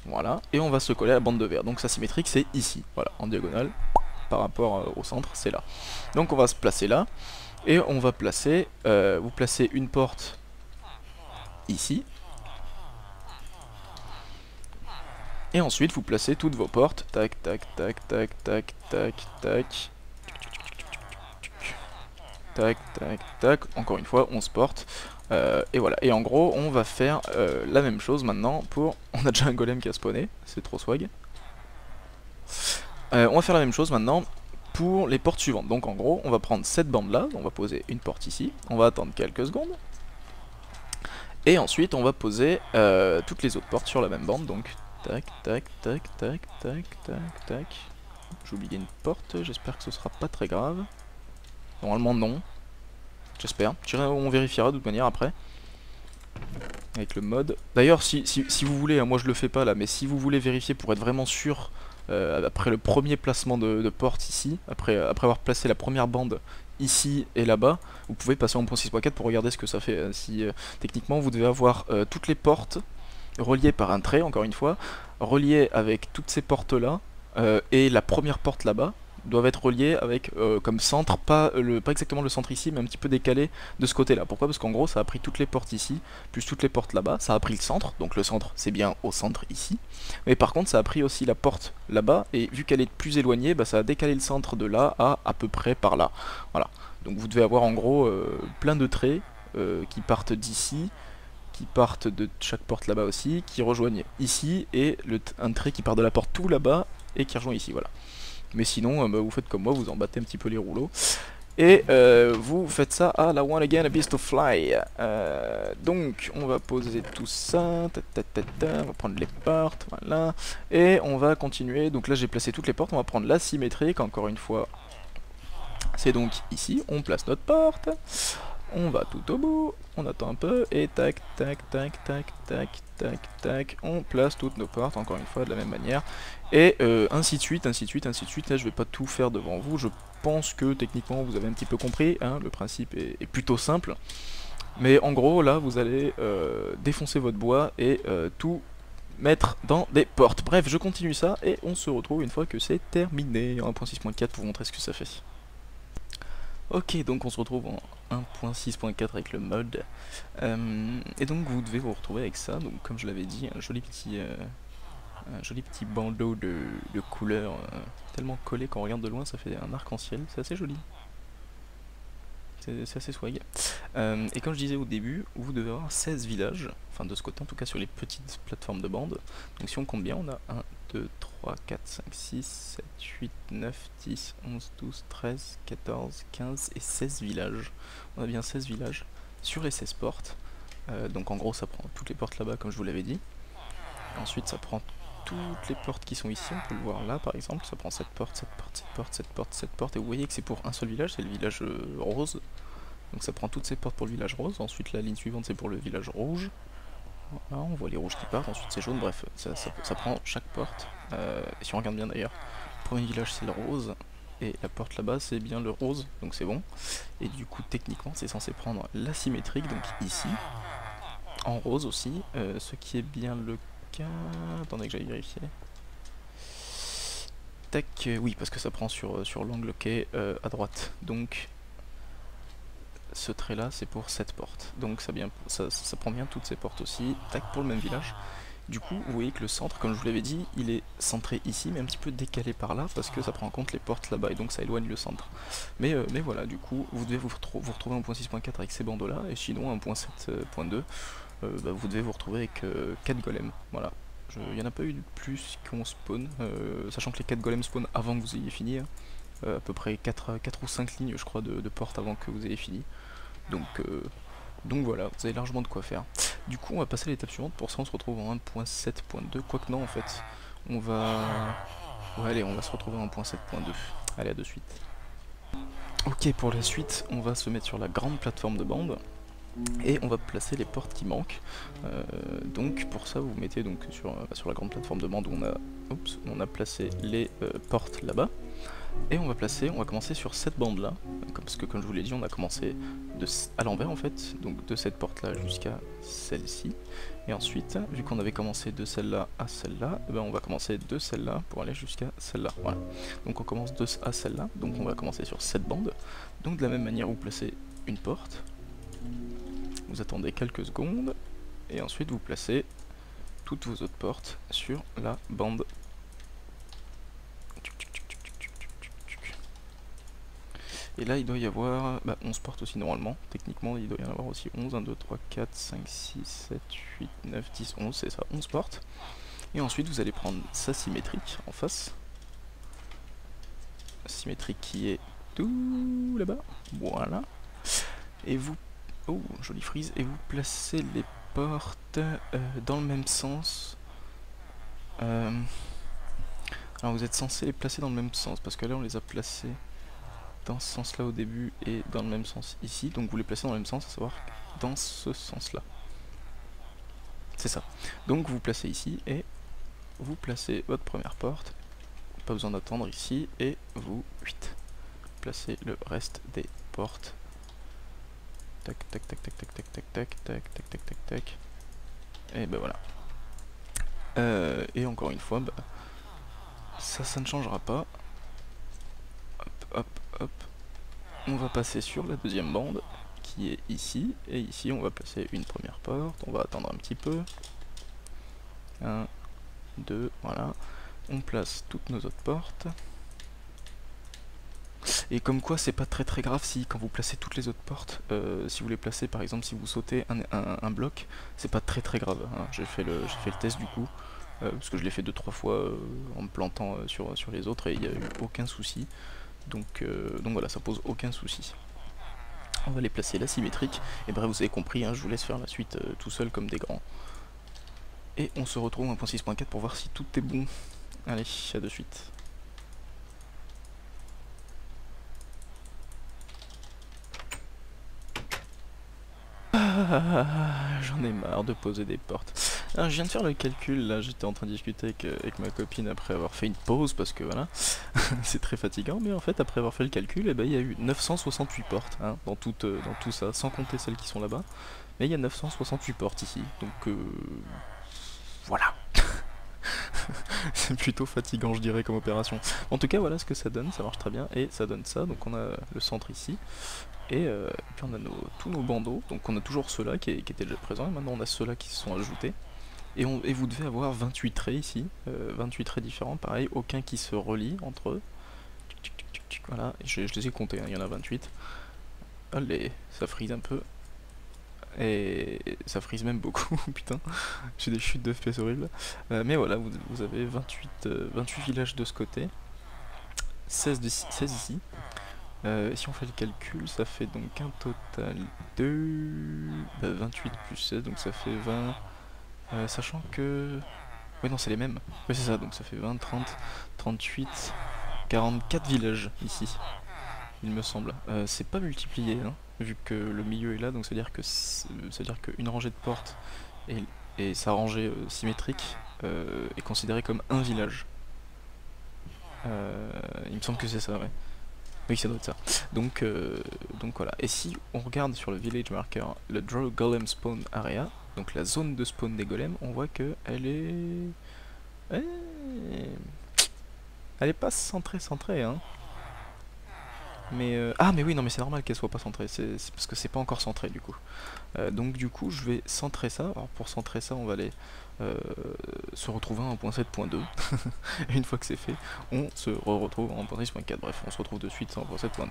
Voilà, et on va se coller à la bande de vert. Donc sa symétrique c'est ici, voilà, en diagonale, par rapport au centre, c'est là. Donc on va se placer là, et on va placer, vous placez une porte ici. Et ensuite vous placez toutes vos portes, tac tac tac tac tac tac tac, tac tac tac, encore une fois 11 portes. Et voilà, et en gros on va faire la même chose maintenant pour... On a déjà un golem qui a spawné, c'est trop swag. On va faire la même chose maintenant pour les portes suivantes. Donc en gros on va prendre cette bande là, on va poser une porte ici, on va attendre quelques secondes. Et ensuite on va poser toutes les autres portes sur la même bande, donc tac tac tac tac tac tac tac. J'ai oublié une porte, j'espère que ce sera pas très grave. Normalement non. J'espère. On vérifiera de toute manière après. Avec le mode. D'ailleurs, si vous voulez, hein, moi je le fais pas là, mais si vous voulez vérifier pour être vraiment sûr, après le premier placement de porte ici, après avoir placé la première bande ici et là-bas, vous pouvez passer en point 6.4 pour regarder ce que ça fait. Si techniquement vous devez avoir toutes les portes reliées par un trait, encore une fois, reliées avec toutes ces portes là, et la première porte là-bas doivent être reliées avec comme centre, pas exactement le centre ici, mais un petit peu décalé de ce côté là. Pourquoi? Parce qu'en gros ça a pris toutes les portes ici, plus toutes les portes là-bas, ça a pris le centre, donc le centre c'est bien au centre ici, mais par contre ça a pris aussi la porte là-bas, et vu qu'elle est plus éloignée, bah, ça a décalé le centre de là à peu près par là. Voilà, donc vous devez avoir en gros plein de traits qui partent d'ici, qui partent de chaque porte là-bas aussi, qui rejoignent ici, et un trait qui part de la porte tout là-bas, et qui rejoint ici, voilà. Mais sinon, bah, vous faites comme moi, vous en battez un petit peu les rouleaux. Et vous faites ça à la One Again a Beast to Fly. Donc on va poser tout ça, on va prendre les portes, voilà. Et on va continuer, donc là j'ai placé toutes les portes, on va prendre la symétrique, encore une fois. C'est donc ici, on place notre porte. On va tout au bout, on attend un peu, et tac, tac, tac, tac, tac, tac, tac, on place toutes nos portes, encore une fois, de la même manière, et ainsi de suite, ainsi de suite, ainsi de suite. Là, je vais pas tout faire devant vous, je pense que techniquement, vous avez un petit peu compris, hein, le principe est plutôt simple, mais en gros, là, vous allez défoncer votre bois et tout mettre dans des portes. Bref, je continue ça, et on se retrouve une fois que c'est terminé, en 1.6.4 pour vous montrer ce que ça fait. Ok, donc on se retrouve en 1.6.4 avec le mode. Et donc vous devez vous retrouver avec ça. Donc comme je l'avais dit, un joli petit bandeau de couleurs tellement collé quand on regarde de loin, ça fait un arc-en-ciel. C'est assez joli. C'est assez swag. Et comme je disais au début, vous devez avoir 16 villages, enfin de ce côté en tout cas sur les petites plateformes de bande. Donc si on compte bien, on a 1, 2, 3, 4, 5, 6, 7, 8, 9, 10, 11, 12, 13, 14, 15 et 16 villages. On a bien 16 villages sur les 16 portes. Donc en gros ça prend toutes les portes là-bas comme je vous l'avais dit. Ensuite ça prend toutes les portes qui sont ici, on peut le voir là par exemple, ça prend cette porte, cette porte, cette porte, cette porte, cette porte, et vous voyez que c'est pour un seul village, c'est le village rose. Donc ça prend toutes ces portes pour le village rose, ensuite la ligne suivante c'est pour le village rouge. Voilà, on voit les rouges qui partent, ensuite c'est jaune, bref, ça prend chaque porte. Et si on regarde bien d'ailleurs, le premier village c'est le rose, et la porte là-bas c'est bien le rose, donc c'est bon. Et du coup techniquement c'est censé prendre la symétrique, donc ici, en rose aussi, ce qui est bien le cas... Attendez que j'aille vérifier. Tac, oui parce que ça prend sur l'angle qui est à droite, donc... Ce trait là c'est pour cette porte, donc ça prend bien toutes ces portes aussi. Tac, pour le même village. Du coup vous voyez que le centre, comme je vous l'avais dit, il est centré ici mais un petit peu décalé par là parce que ça prend en compte les portes là-bas et donc ça éloigne le centre. Mais voilà, du coup vous devez vous retrouver en 1.6.4 avec ces bandeaux là, et sinon en 1.7.2 bah, vous devez vous retrouver avec 4 golems. Voilà, il n'y en a pas eu de plus qu'on spawn, sachant que les 4 golems spawn avant que vous ayez fini, hein. À peu près 4 ou 5 lignes je crois de portes avant que vous ayez fini. Donc voilà, vous avez largement de quoi faire. Du coup on va passer à l'étape suivante, pour ça on se retrouve en 1.7.2, quoique non en fait. On va... Ouais allez, on va se retrouver en 1.7.2. Allez, à de suite. Ok, pour la suite, on va se mettre sur la grande plateforme de bande. Et on va placer les portes qui manquent. Donc pour ça vous mettez donc sur la grande plateforme de bande où on a placé les portes là-bas. Et on va commencer sur cette bande là, parce que comme je vous l'ai dit on a commencé à l'envers en fait, donc de cette porte là jusqu'à celle-ci. Et ensuite, vu qu'on avait commencé de celle-là à celle-là, eh ben on va commencer de celle-là pour aller jusqu'à celle-là. Voilà. Donc on commence de à celle-là, donc on va commencer sur cette bande. Donc de la même manière vous placez une porte, vous attendez quelques secondes, et ensuite vous placez toutes vos autres portes sur la bande. Et là il doit y avoir 11 portes aussi normalement, techniquement il doit y en avoir aussi 11, 1, 2, 3, 4, 5, 6, 7, 8, 9, 10, 11, c'est ça, 11 portes. Et ensuite vous allez prendre sa symétrique en face, symétrique qui est tout là-bas, voilà. Et vous, oh jolie frise, et vous placez les portes dans le même sens. Alors vous êtes censé les placer dans le même sens, parce que là on les a placés dans ce sens là au début et dans le même sens ici, donc vous les placez dans le même sens, à savoir dans ce sens là, c'est ça. Donc vous placez ici et vous placez votre première porte, pas besoin d'attendre ici, et vous placez le reste des porte. Tac, tac, tac, tac, tac, tac, tac, tac, tac, tac, tac, tac, tac. Et ben voilà. Et encore une fois, bah, ça ne changera pas. Hop, hop, hop. On va passer sur la deuxième bande, qui est ici. Et ici, on va placer une première porte. On va attendre un petit peu. 1, 2, voilà. On place toutes nos autres portes. Et comme quoi c'est pas très grave si quand vous placez toutes les autres portes, si vous les placez par exemple si vous sautez un bloc, c'est pas très grave, hein. J'ai fait le test du coup, parce que je l'ai fait 2-3 fois en me plantant sur les autres et il n'y a eu aucun souci. Donc voilà, ça pose aucun souci. On va les placer là symétriques, et bref vous avez compris, hein, je vous laisse faire la suite tout seul comme des grands. Et on se retrouve en 1.6.4 pour voir si tout est bon. Allez, à de suite. J'en ai marre de poser des portes. Alors, je viens de faire le calcul, là j'étais en train de discuter avec ma copine après avoir fait une pause parce que voilà, c'est très fatigant, mais en fait après avoir fait le calcul, eh ben, il y a eu 968 portes hein, dans tout ça, sans compter celles qui sont là-bas, mais il y a 968 portes ici, donc voilà. C'est plutôt fatigant je dirais comme opération. En tout cas voilà ce que ça donne, ça marche très bien, et ça donne ça, donc on a le centre ici. Et puis on a tous nos bandeaux, donc on a toujours ceux-là qui étaient déjà présents, et maintenant on a ceux-là qui se sont ajoutés. Et vous devez avoir 28 traits ici, 28 traits différents, pareil, aucun qui se relie entre eux. Voilà, et je les ai comptés, hein, il y en a 28. Allez, ça frise un peu. Et ça frise même beaucoup, putain, j'ai des chutes de FPS horribles. Mais voilà, vous avez 28 villages de ce côté, 16 ici. Si on fait le calcul, ça fait donc un total de 28 plus 16, donc ça fait 20, sachant que... Oui non c'est les mêmes, oui c'est ça, donc ça fait 20, 30, 38, 44 villages ici, il me semble. C'est pas multiplié, hein, vu que le milieu est là, donc ça veut dire qu'une rangée de portes et sa rangée symétrique est considérée comme un village. Il me semble que c'est ça, ouais. Oui, ça doit être ça. Donc voilà. Et si on regarde sur le village marker, le Draw Golem Spawn Area, donc la zone de spawn des golems, on voit que elle est... Elle est pas centrée, hein. Mais ah mais oui, non mais c'est normal qu'elle soit pas centrée, c'est parce que c'est pas encore centré du coup. Donc du coup je vais centrer ça. Alors pour centrer ça on va aller se retrouver en 1.7.2. Et une fois que c'est fait, on se retrouve en 1.6.4. Bref, on se retrouve de suite en 1.7.2.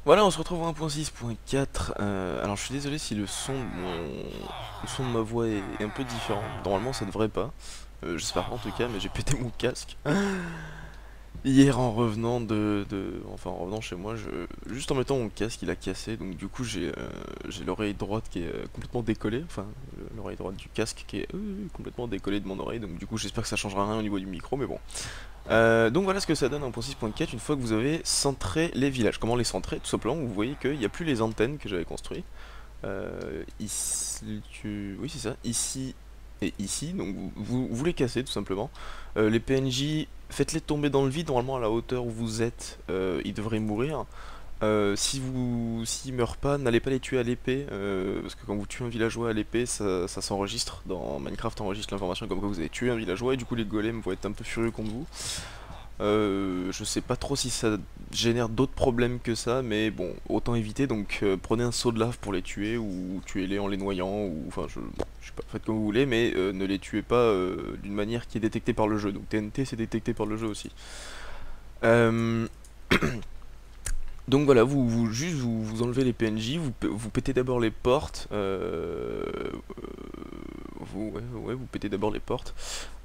Voilà, on se retrouve en 1.6.4. Alors je suis désolé si le son de ma voix est un peu différent. Normalement ça devrait pas. J'espère pas en tout cas, mais j'ai pété mon casque. Hier en revenant enfin en revenant chez moi, juste en mettant mon casque il a cassé, donc du coup j'ai l'oreille droite qui est complètement décollée, enfin l'oreille droite du casque qui est complètement décollée de mon oreille, donc du coup j'espère que ça changera rien au niveau du micro, mais bon. Donc voilà ce que ça donne en 1.6.4 une fois que vous avez centré les villages. Comment les centrer? Tout simplement vous voyez qu'il n'y a plus les antennes que j'avais construites. Ici, oui c'est ça, ici et ici, donc vous les cassez tout simplement. Les PNJ, faites-les tomber dans le vide, normalement à la hauteur où vous êtes, ils devraient mourir. S'ils meurent pas, n'allez pas les tuer à l'épée, parce que quand vous tuez un villageois à l'épée, ça s'enregistre, dans Minecraft enregistre l'information comme quoi vous avez tué un villageois, et du coup les golems vont être un peu furieux contre vous. Je sais pas trop si ça génère d'autres problèmes que ça, mais bon, autant éviter, donc prenez un seau de lave pour les tuer, ou tuez-les en les noyant, ou enfin je sais pas, faites comme vous voulez, mais ne les tuez pas d'une manière qui est détectée par le jeu, donc TNT c'est détecté par le jeu aussi. Donc voilà, vous enlevez les PNJ, vous pétez d'abord les portes, vous pétez d'abord les portes.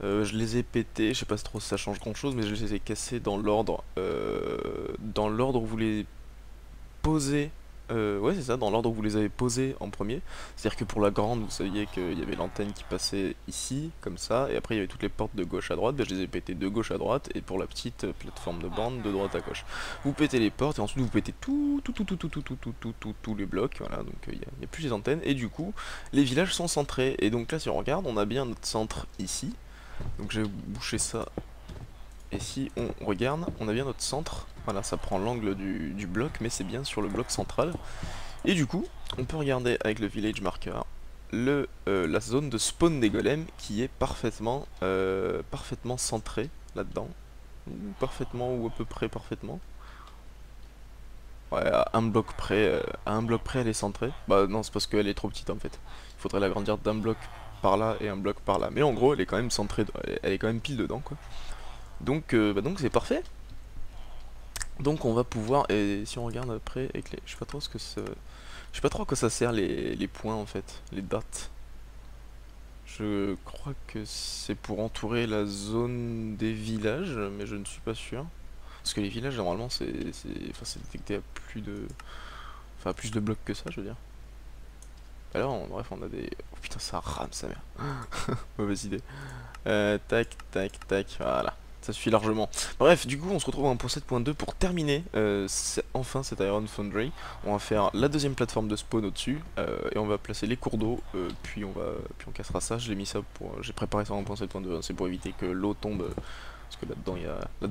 Je les ai pétées, je sais pas trop si ça change grand chose, mais je les ai cassées dans l'ordre où vous les posez. Ouais c'est ça, dans l'ordre où vous les avez posés en premier. C'est-à-dire que pour la grande, vous saviez qu'il y avait l'antenne qui passait ici, comme ça, et après il y avait toutes les portes de gauche à droite, ben, je les ai pétées de gauche à droite, et pour la petite plateforme de bande, de droite à gauche. Vous pétez les portes, et ensuite vous pétez tous les blocs, voilà, donc il n'y a plus les antennes, et du coup, les villages sont centrés. Et donc là, si on regarde, on a bien notre centre ici, donc je vais boucher ça Et si on regarde, on a bien notre centre. Voilà, ça prend l'angle du bloc, mais c'est bien sur le bloc central. Et du coup, on peut regarder avec le village marker la zone de spawn des golems qui est parfaitement centrée là-dedans. Parfaitement ou à peu près parfaitement. Ouais, à un bloc près, elle est centrée. Bah non, c'est parce qu'elle est trop petite en fait. Il faudrait l'agrandir d'un bloc par là et un bloc par là. Mais en gros, elle est quand même centrée, elle est quand même pile dedans quoi. Donc c'est parfait. Donc on va pouvoir, et si on regarde après avec les, je sais pas trop ce que ça, je sais pas trop à quoi ça sert les points en fait, les dates. Je crois que c'est pour entourer la zone des villages, mais je ne suis pas sûr. Parce que les villages normalement c'est détecté à plus de, enfin à plus de blocs que ça, je veux dire. Alors bref on a des, oh putain ça rame sa mère. Mauvaise idée. Tac tac tac, voilà. Ça suffit largement. Bref, du coup, on se retrouve en 1.7.2 pour terminer enfin cette Iron Foundry. On va faire la deuxième plateforme de spawn au-dessus et on va placer les cours d'eau. Puis on cassera ça. J'ai mis ça pour, j'ai préparé ça en 1.7.2. Hein, c'est pour éviter que l'eau tombe parce que là-dedans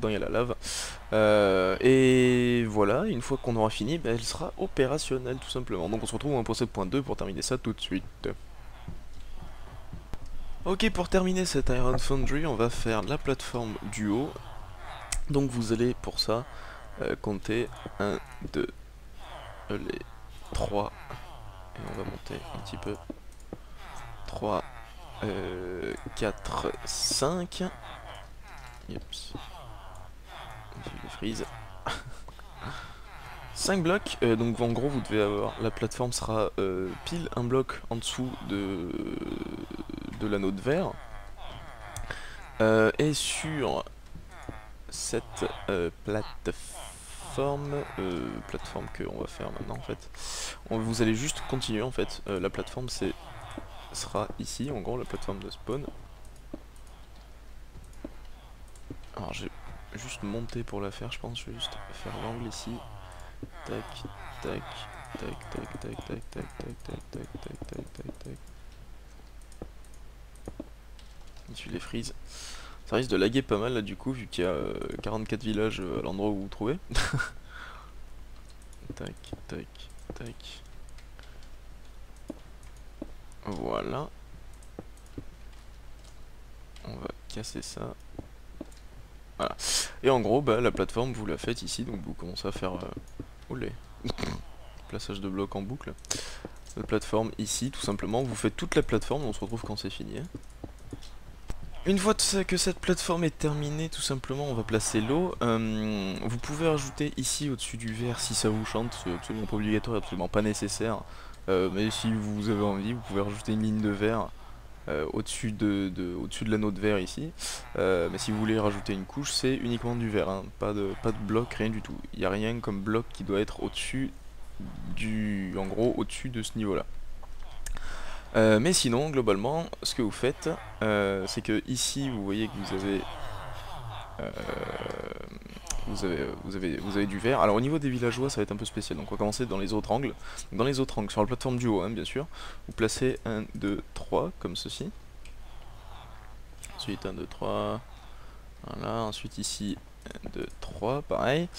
il y a la lave. Et voilà, une fois qu'on aura fini, ben, elle sera opérationnelle tout simplement. Donc on se retrouve en 1.7.2 pour terminer ça tout de suite. Ok, pour terminer cette Iron Foundry, on va faire la plateforme du haut. Donc vous allez pour ça compter 1, 2, les 3, et on va monter un petit peu. 3, 4, 5. Oups. Je frise. 5 blocs, donc en gros vous devez avoir, la plateforme sera pile un bloc en dessous de l'anneau de verre. Et sur cette plateforme que on va faire maintenant en fait, vous allez juste continuer en fait, la plateforme sera ici en gros la plateforme de spawn. Alors j'ai juste monté pour la faire, je pense, je vais juste faire l'angle ici. Tac, tac, tac, tac, tac, tac, tac, tac, tac, tac, tac, tac, tac, tac. Je les frise. Ça risque de laguer pas mal là du coup vu qu'il y a 44 villages à l'endroit où vous vous trouvez. Tac, tac, tac. Voilà. On va casser ça. Voilà. Et en gros, bah, la plateforme, vous la faites ici, donc vous commencez à faire... Olé. Plaçage de blocs en boucle. La plateforme ici, tout simplement. Vous faites toute la plateforme, on se retrouve quand c'est fini. Hein. Une fois que cette plateforme est terminée, tout simplement, on va placer l'eau. Vous pouvez rajouter ici, au-dessus du verre, si ça vous chante. C'est absolument pas obligatoire, absolument pas nécessaire. Mais si vous avez envie, vous pouvez rajouter une ligne de verre. Au-dessus de l'anneau de verre ici, mais si vous voulez rajouter une couche, c'est uniquement du verre, hein. Pas de bloc, rien du tout. Il n'y a rien comme bloc qui doit être au-dessus en gros au-dessus de ce niveau là. Mais sinon, globalement, ce que vous faites, c'est que ici, vous voyez que euh, vous avez du verre. Alors au niveau des villageois, ça va être un peu spécial. Donc on va commencer dans les autres angles. Dans les autres angles, sur la plateforme du haut, hein, bien sûr, vous placez 1, 2, 3, comme ceci. Ensuite 1, 2, 3. Voilà, ensuite ici 1, 2, 3, pareil.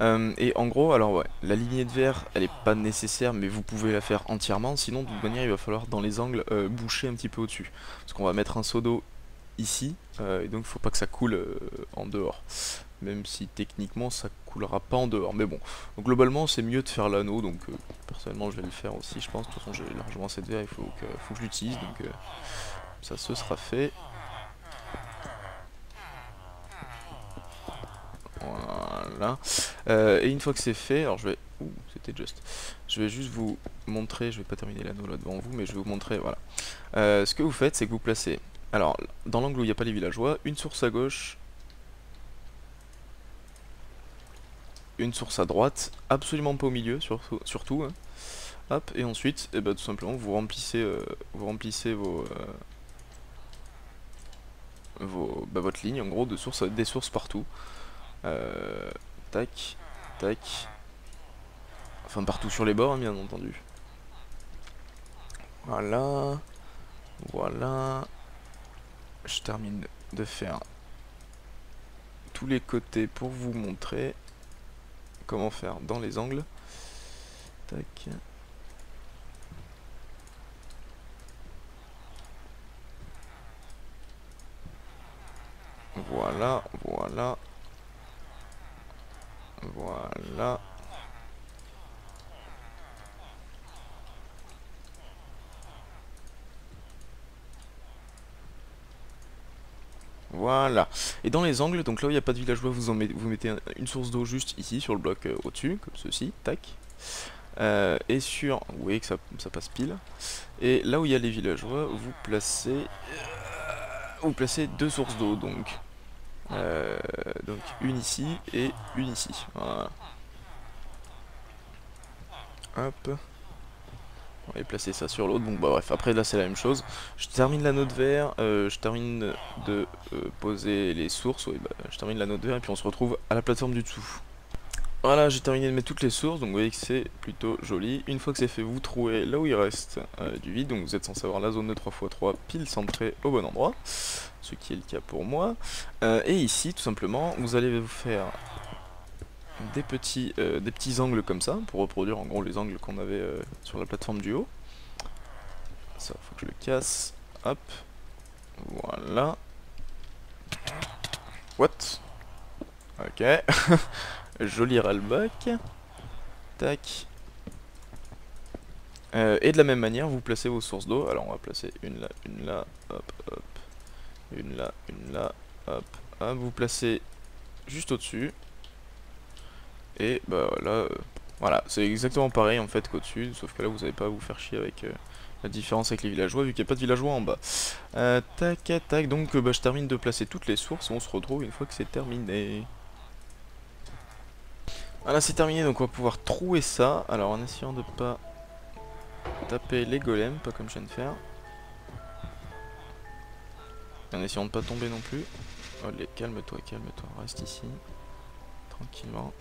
Et en gros, alors ouais, la lignée de verre, elle est pas nécessaire, mais vous pouvez la faire entièrement. Sinon, de toute manière, il va falloir dans les angles boucher un petit peu au-dessus. Parce qu'on va mettre un seau d'eau ici, et donc il faut pas que ça coule en dehors. Même si techniquement ça coulera pas en dehors. Mais bon, donc, globalement c'est mieux de faire l'anneau, donc personnellement je vais le faire aussi je pense. De toute façon j'ai largement assez de verre, il faut que je l'utilise, donc ça se sera fait. Voilà. Et une fois que c'est fait, alors je vais... Ouh, c'était juste. Je vais juste vous montrer, je vais pas terminer l'anneau là devant vous, mais je vais vous montrer, voilà. Ce que vous faites, c'est que vous placez, alors, dans l'angle où il n'y a pas les villageois, une source à gauche, une source à droite, absolument pas au milieu, surtout. Hein. Hop, et ensuite, et bah, tout simplement, vous remplissez votre ligne, en gros, des sources partout. Tac, tac. Enfin, partout sur les bords, hein, bien entendu. Voilà. Voilà. Je termine de faire tous les côtés pour vous montrer comment faire dans les angles. Tac. Voilà, voilà. Voilà. Voilà. Et dans les angles, donc là où il n'y a pas de villageois, vous mettez une source d'eau juste ici, sur le bloc au-dessus, comme ceci, tac. Et sur... Vous voyez que ça passe pile. Et là où il y a les villageois, vous placez deux sources d'eau, donc une ici et une ici. Voilà. Hop. On va placer ça sur l'autre. Bon bah bref, après là c'est la même chose. Je termine l'anneau de verre, je termine de poser les sources, ouais, bah, je termine l'anneau de verre et puis on se retrouve à la plateforme du dessous. Voilà, j'ai terminé de mettre toutes les sources, donc vous voyez que c'est plutôt joli. Une fois que c'est fait, vous trouvez là où il reste du vide, donc vous êtes censé avoir la zone de 3x3 pile centrée au bon endroit, ce qui est le cas pour moi. Et ici, tout simplement, vous allez vous faire des petits angles comme ça, pour reproduire en gros les angles qu'on avait sur la plateforme du haut. Ça, faut que je le casse. Hop. Voilà. What? Ok. Joli rollback. Tac. Et de la même manière, vous placez vos sources d'eau. Alors on va placer une là, hop, hop. Une là, hop, hop. Vous placez juste au-dessus. Et bah là, voilà, c'est exactement pareil en fait qu'au-dessus, sauf que là vous n'allez pas à vous faire chier avec la différence avec les villageois, vu qu'il n'y a pas de villageois en bas. Tac, tac, donc bah, je termine de placer toutes les sources, on se retrouve une fois que c'est terminé. Voilà, c'est terminé, donc on va pouvoir trouer ça, alors en essayant de pas taper les golems, pas comme je viens de faire. Et en essayant de pas tomber non plus. Allez, calme-toi, reste ici. Tranquillement.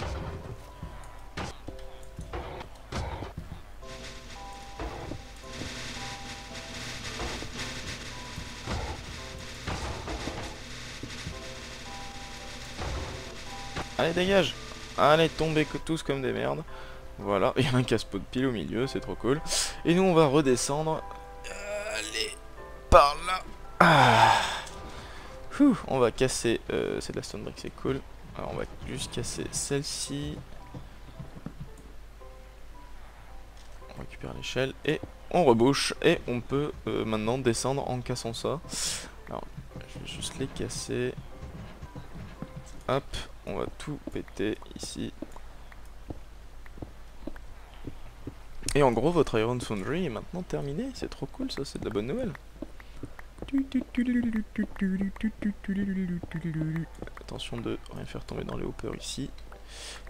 Allez, dégage! Allez, tombez tous comme des merdes. Voilà, il y a un casse-pot de pile au milieu, c'est trop cool. Et nous, on va redescendre. Allez, par là. Ah. On va casser. C'est de la stone brick, c'est cool. Alors, on va juste casser celle-ci. On récupère l'échelle et on rebouche. Et on peut maintenant descendre en cassant ça. Alors, je vais juste les casser. Hop, on va tout péter ici. Et en gros, votre Iron Foundry est maintenant terminé. C'est trop cool, ça, c'est de la bonne nouvelle. Attention de rien faire tomber dans les hoppers ici.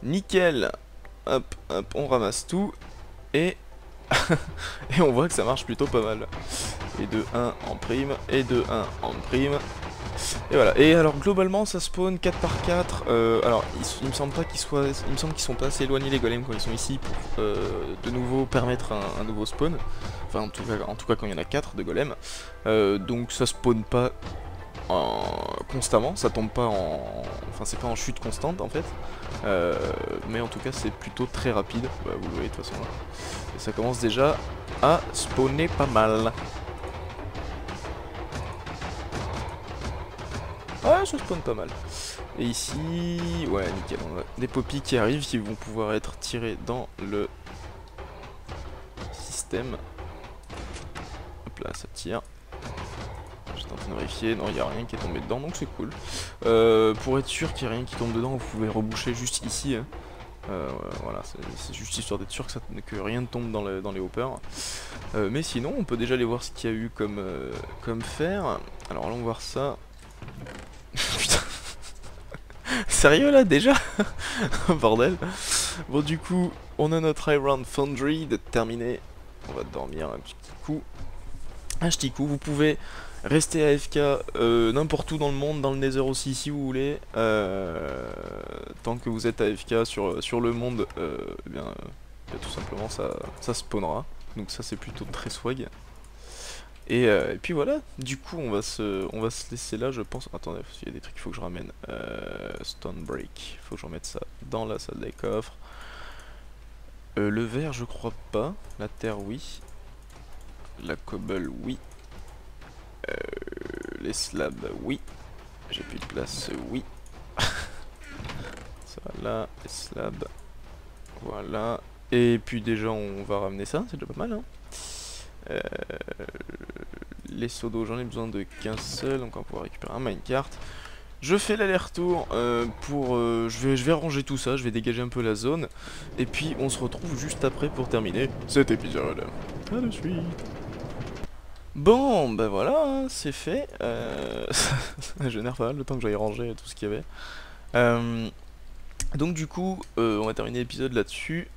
Nickel. Hop, hop, on ramasse tout. Et... et on voit que ça marche plutôt pas mal. Et de 1 en prime, et de 1 en prime. Et voilà, et alors globalement ça spawn 4 par 4. Alors il me semble pas qu'ils soient. Il me semble qu'ils sont pas assez éloignés les golems quand ils sont ici pour de nouveau permettre un nouveau spawn. Enfin en tout cas quand il y en a 4 de golems. Donc ça spawn pas constamment, ça tombe pas en. Enfin c'est pas en chute constante en fait. Mais en tout cas c'est plutôt très rapide. Bah, vous le voyez de toute façon là. Et ça commence déjà à spawner pas mal. Ouais, ça spawn pas mal. Et ici, ouais, nickel, on a des poppies qui arrivent, qui vont pouvoir être tirés dans le système. Hop là, ça tire. J'étais en train de vérifier, non, il n'y a rien qui est tombé dedans, donc c'est cool. Pour être sûr qu'il n'y a rien qui tombe dedans, vous pouvez reboucher juste ici. Hein. Voilà, c'est juste histoire d'être sûr que rien ne tombe dans les hoppers. Mais sinon, on peut déjà aller voir ce qu'il y a eu comme fer. Alors allons voir ça. Putain. Sérieux là déjà? Bordel. Bon du coup, on a notre Iron Foundry de terminé. On va dormir un petit coup. Un petit coup, vous pouvez rester AFK n'importe où dans le monde, dans le Nether aussi si vous voulez. Tant que vous êtes AFK sur le monde, eh bien, tout simplement ça spawnera. Donc ça c'est plutôt très swag. Et puis voilà, du coup on va se laisser là je pense. Attendez, il y a des trucs qu'il faut que je ramène. Stone Break, faut que je remette ça dans la salle des coffres. Le verre je crois pas, la terre oui. La cobble oui. Les slabs oui. J'ai plus de place oui. Ça là, les slabs. Voilà. Et puis déjà on va ramener ça, c'est déjà pas mal hein. Euh, les seaux d'eau, j'en ai besoin de qu'un seul, donc on va pouvoir récupérer un minecart. Je fais l'aller-retour je vais ranger tout ça, je vais dégager un peu la zone. Et puis on se retrouve juste après pour terminer cet épisode. A de suite. Bon, ben voilà, hein, c'est fait. Ça génère pas mal le temps que j'aille ranger tout ce qu'il y avait. Donc du coup, on va terminer l'épisode là-dessus.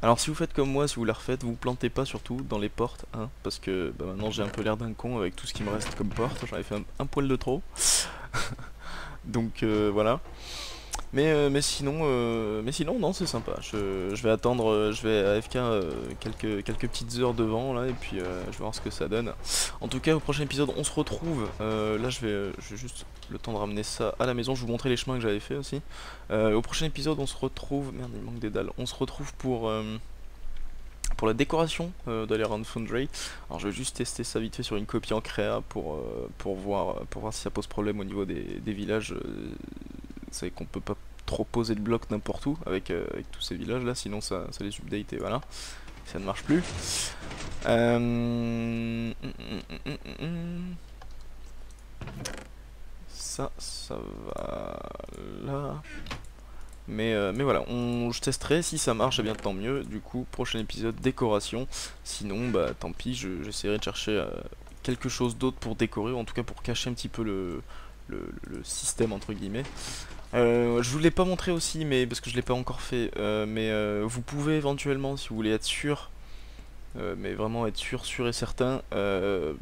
Alors si vous faites comme moi, si vous la refaites, vous plantez pas surtout dans les portes, hein, parce que bah, maintenant j'ai un peu l'air d'un con avec tout ce qui me reste comme porte, j'en ai fait un poil de trop. Donc voilà. Mais sinon non c'est sympa. Je vais attendre, je vais AFK quelques petites heures devant là et puis je vais voir ce que ça donne. En tout cas au prochain épisode on se retrouve. Là je vais juste le temps de ramener ça à la maison. Je vais vous montrer les chemins que j'avais fait aussi. Au prochain épisode on se retrouve. Merde il manque des dalles. On se retrouve pour la décoration d'Alerand Foundry. Alors je vais juste tester ça vite fait sur une copie en créa pour voir si ça pose problème au niveau des villages. Vous savez qu'on peut pas trop poser de blocs n'importe où avec tous ces villages là, sinon ça les update et voilà. Ça ne marche plus. Ça va là. Mais voilà, je testerai, si ça marche, eh bien tant mieux. Du coup, prochain épisode, décoration. Sinon, bah tant pis, j'essaierai de chercher quelque chose d'autre pour décorer, ou en tout cas pour cacher un petit peu le système entre guillemets. Je vous l'ai pas montré aussi, mais parce que je l'ai pas encore fait. Vous pouvez éventuellement, si vous voulez être sûr, mais vraiment être sûr et certain,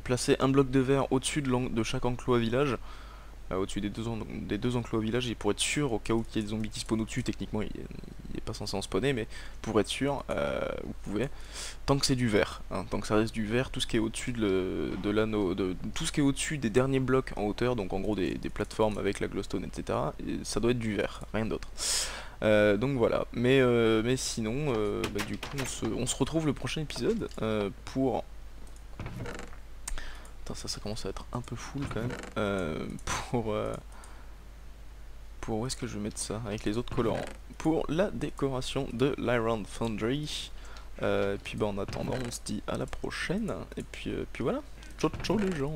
placer un bloc de verre au-dessus de chaque enclos à village. Au-dessus des deux enclos au village, et pour être sûr, au cas où il y a des zombies qui spawnent au-dessus, techniquement il est pas censé en spawner, mais pour être sûr, vous pouvez, tant que c'est du vert, hein, tant que ça reste du vert, tout ce qui est au-dessus de l'anneau, tout ce qui est au-dessus des derniers blocs en hauteur, donc en gros des plateformes avec la glowstone, etc., et ça doit être du vert, rien d'autre. Donc voilà, mais sinon, bah, du coup on se retrouve le prochain épisode pour... Ça commence à être un peu full quand même. Pour où est-ce que je vais mettre ça avec les autres colorants? Pour la décoration de l'Iron Foundry. Et puis bah en attendant, on se dit à la prochaine. Et puis voilà. Ciao ciao les gens.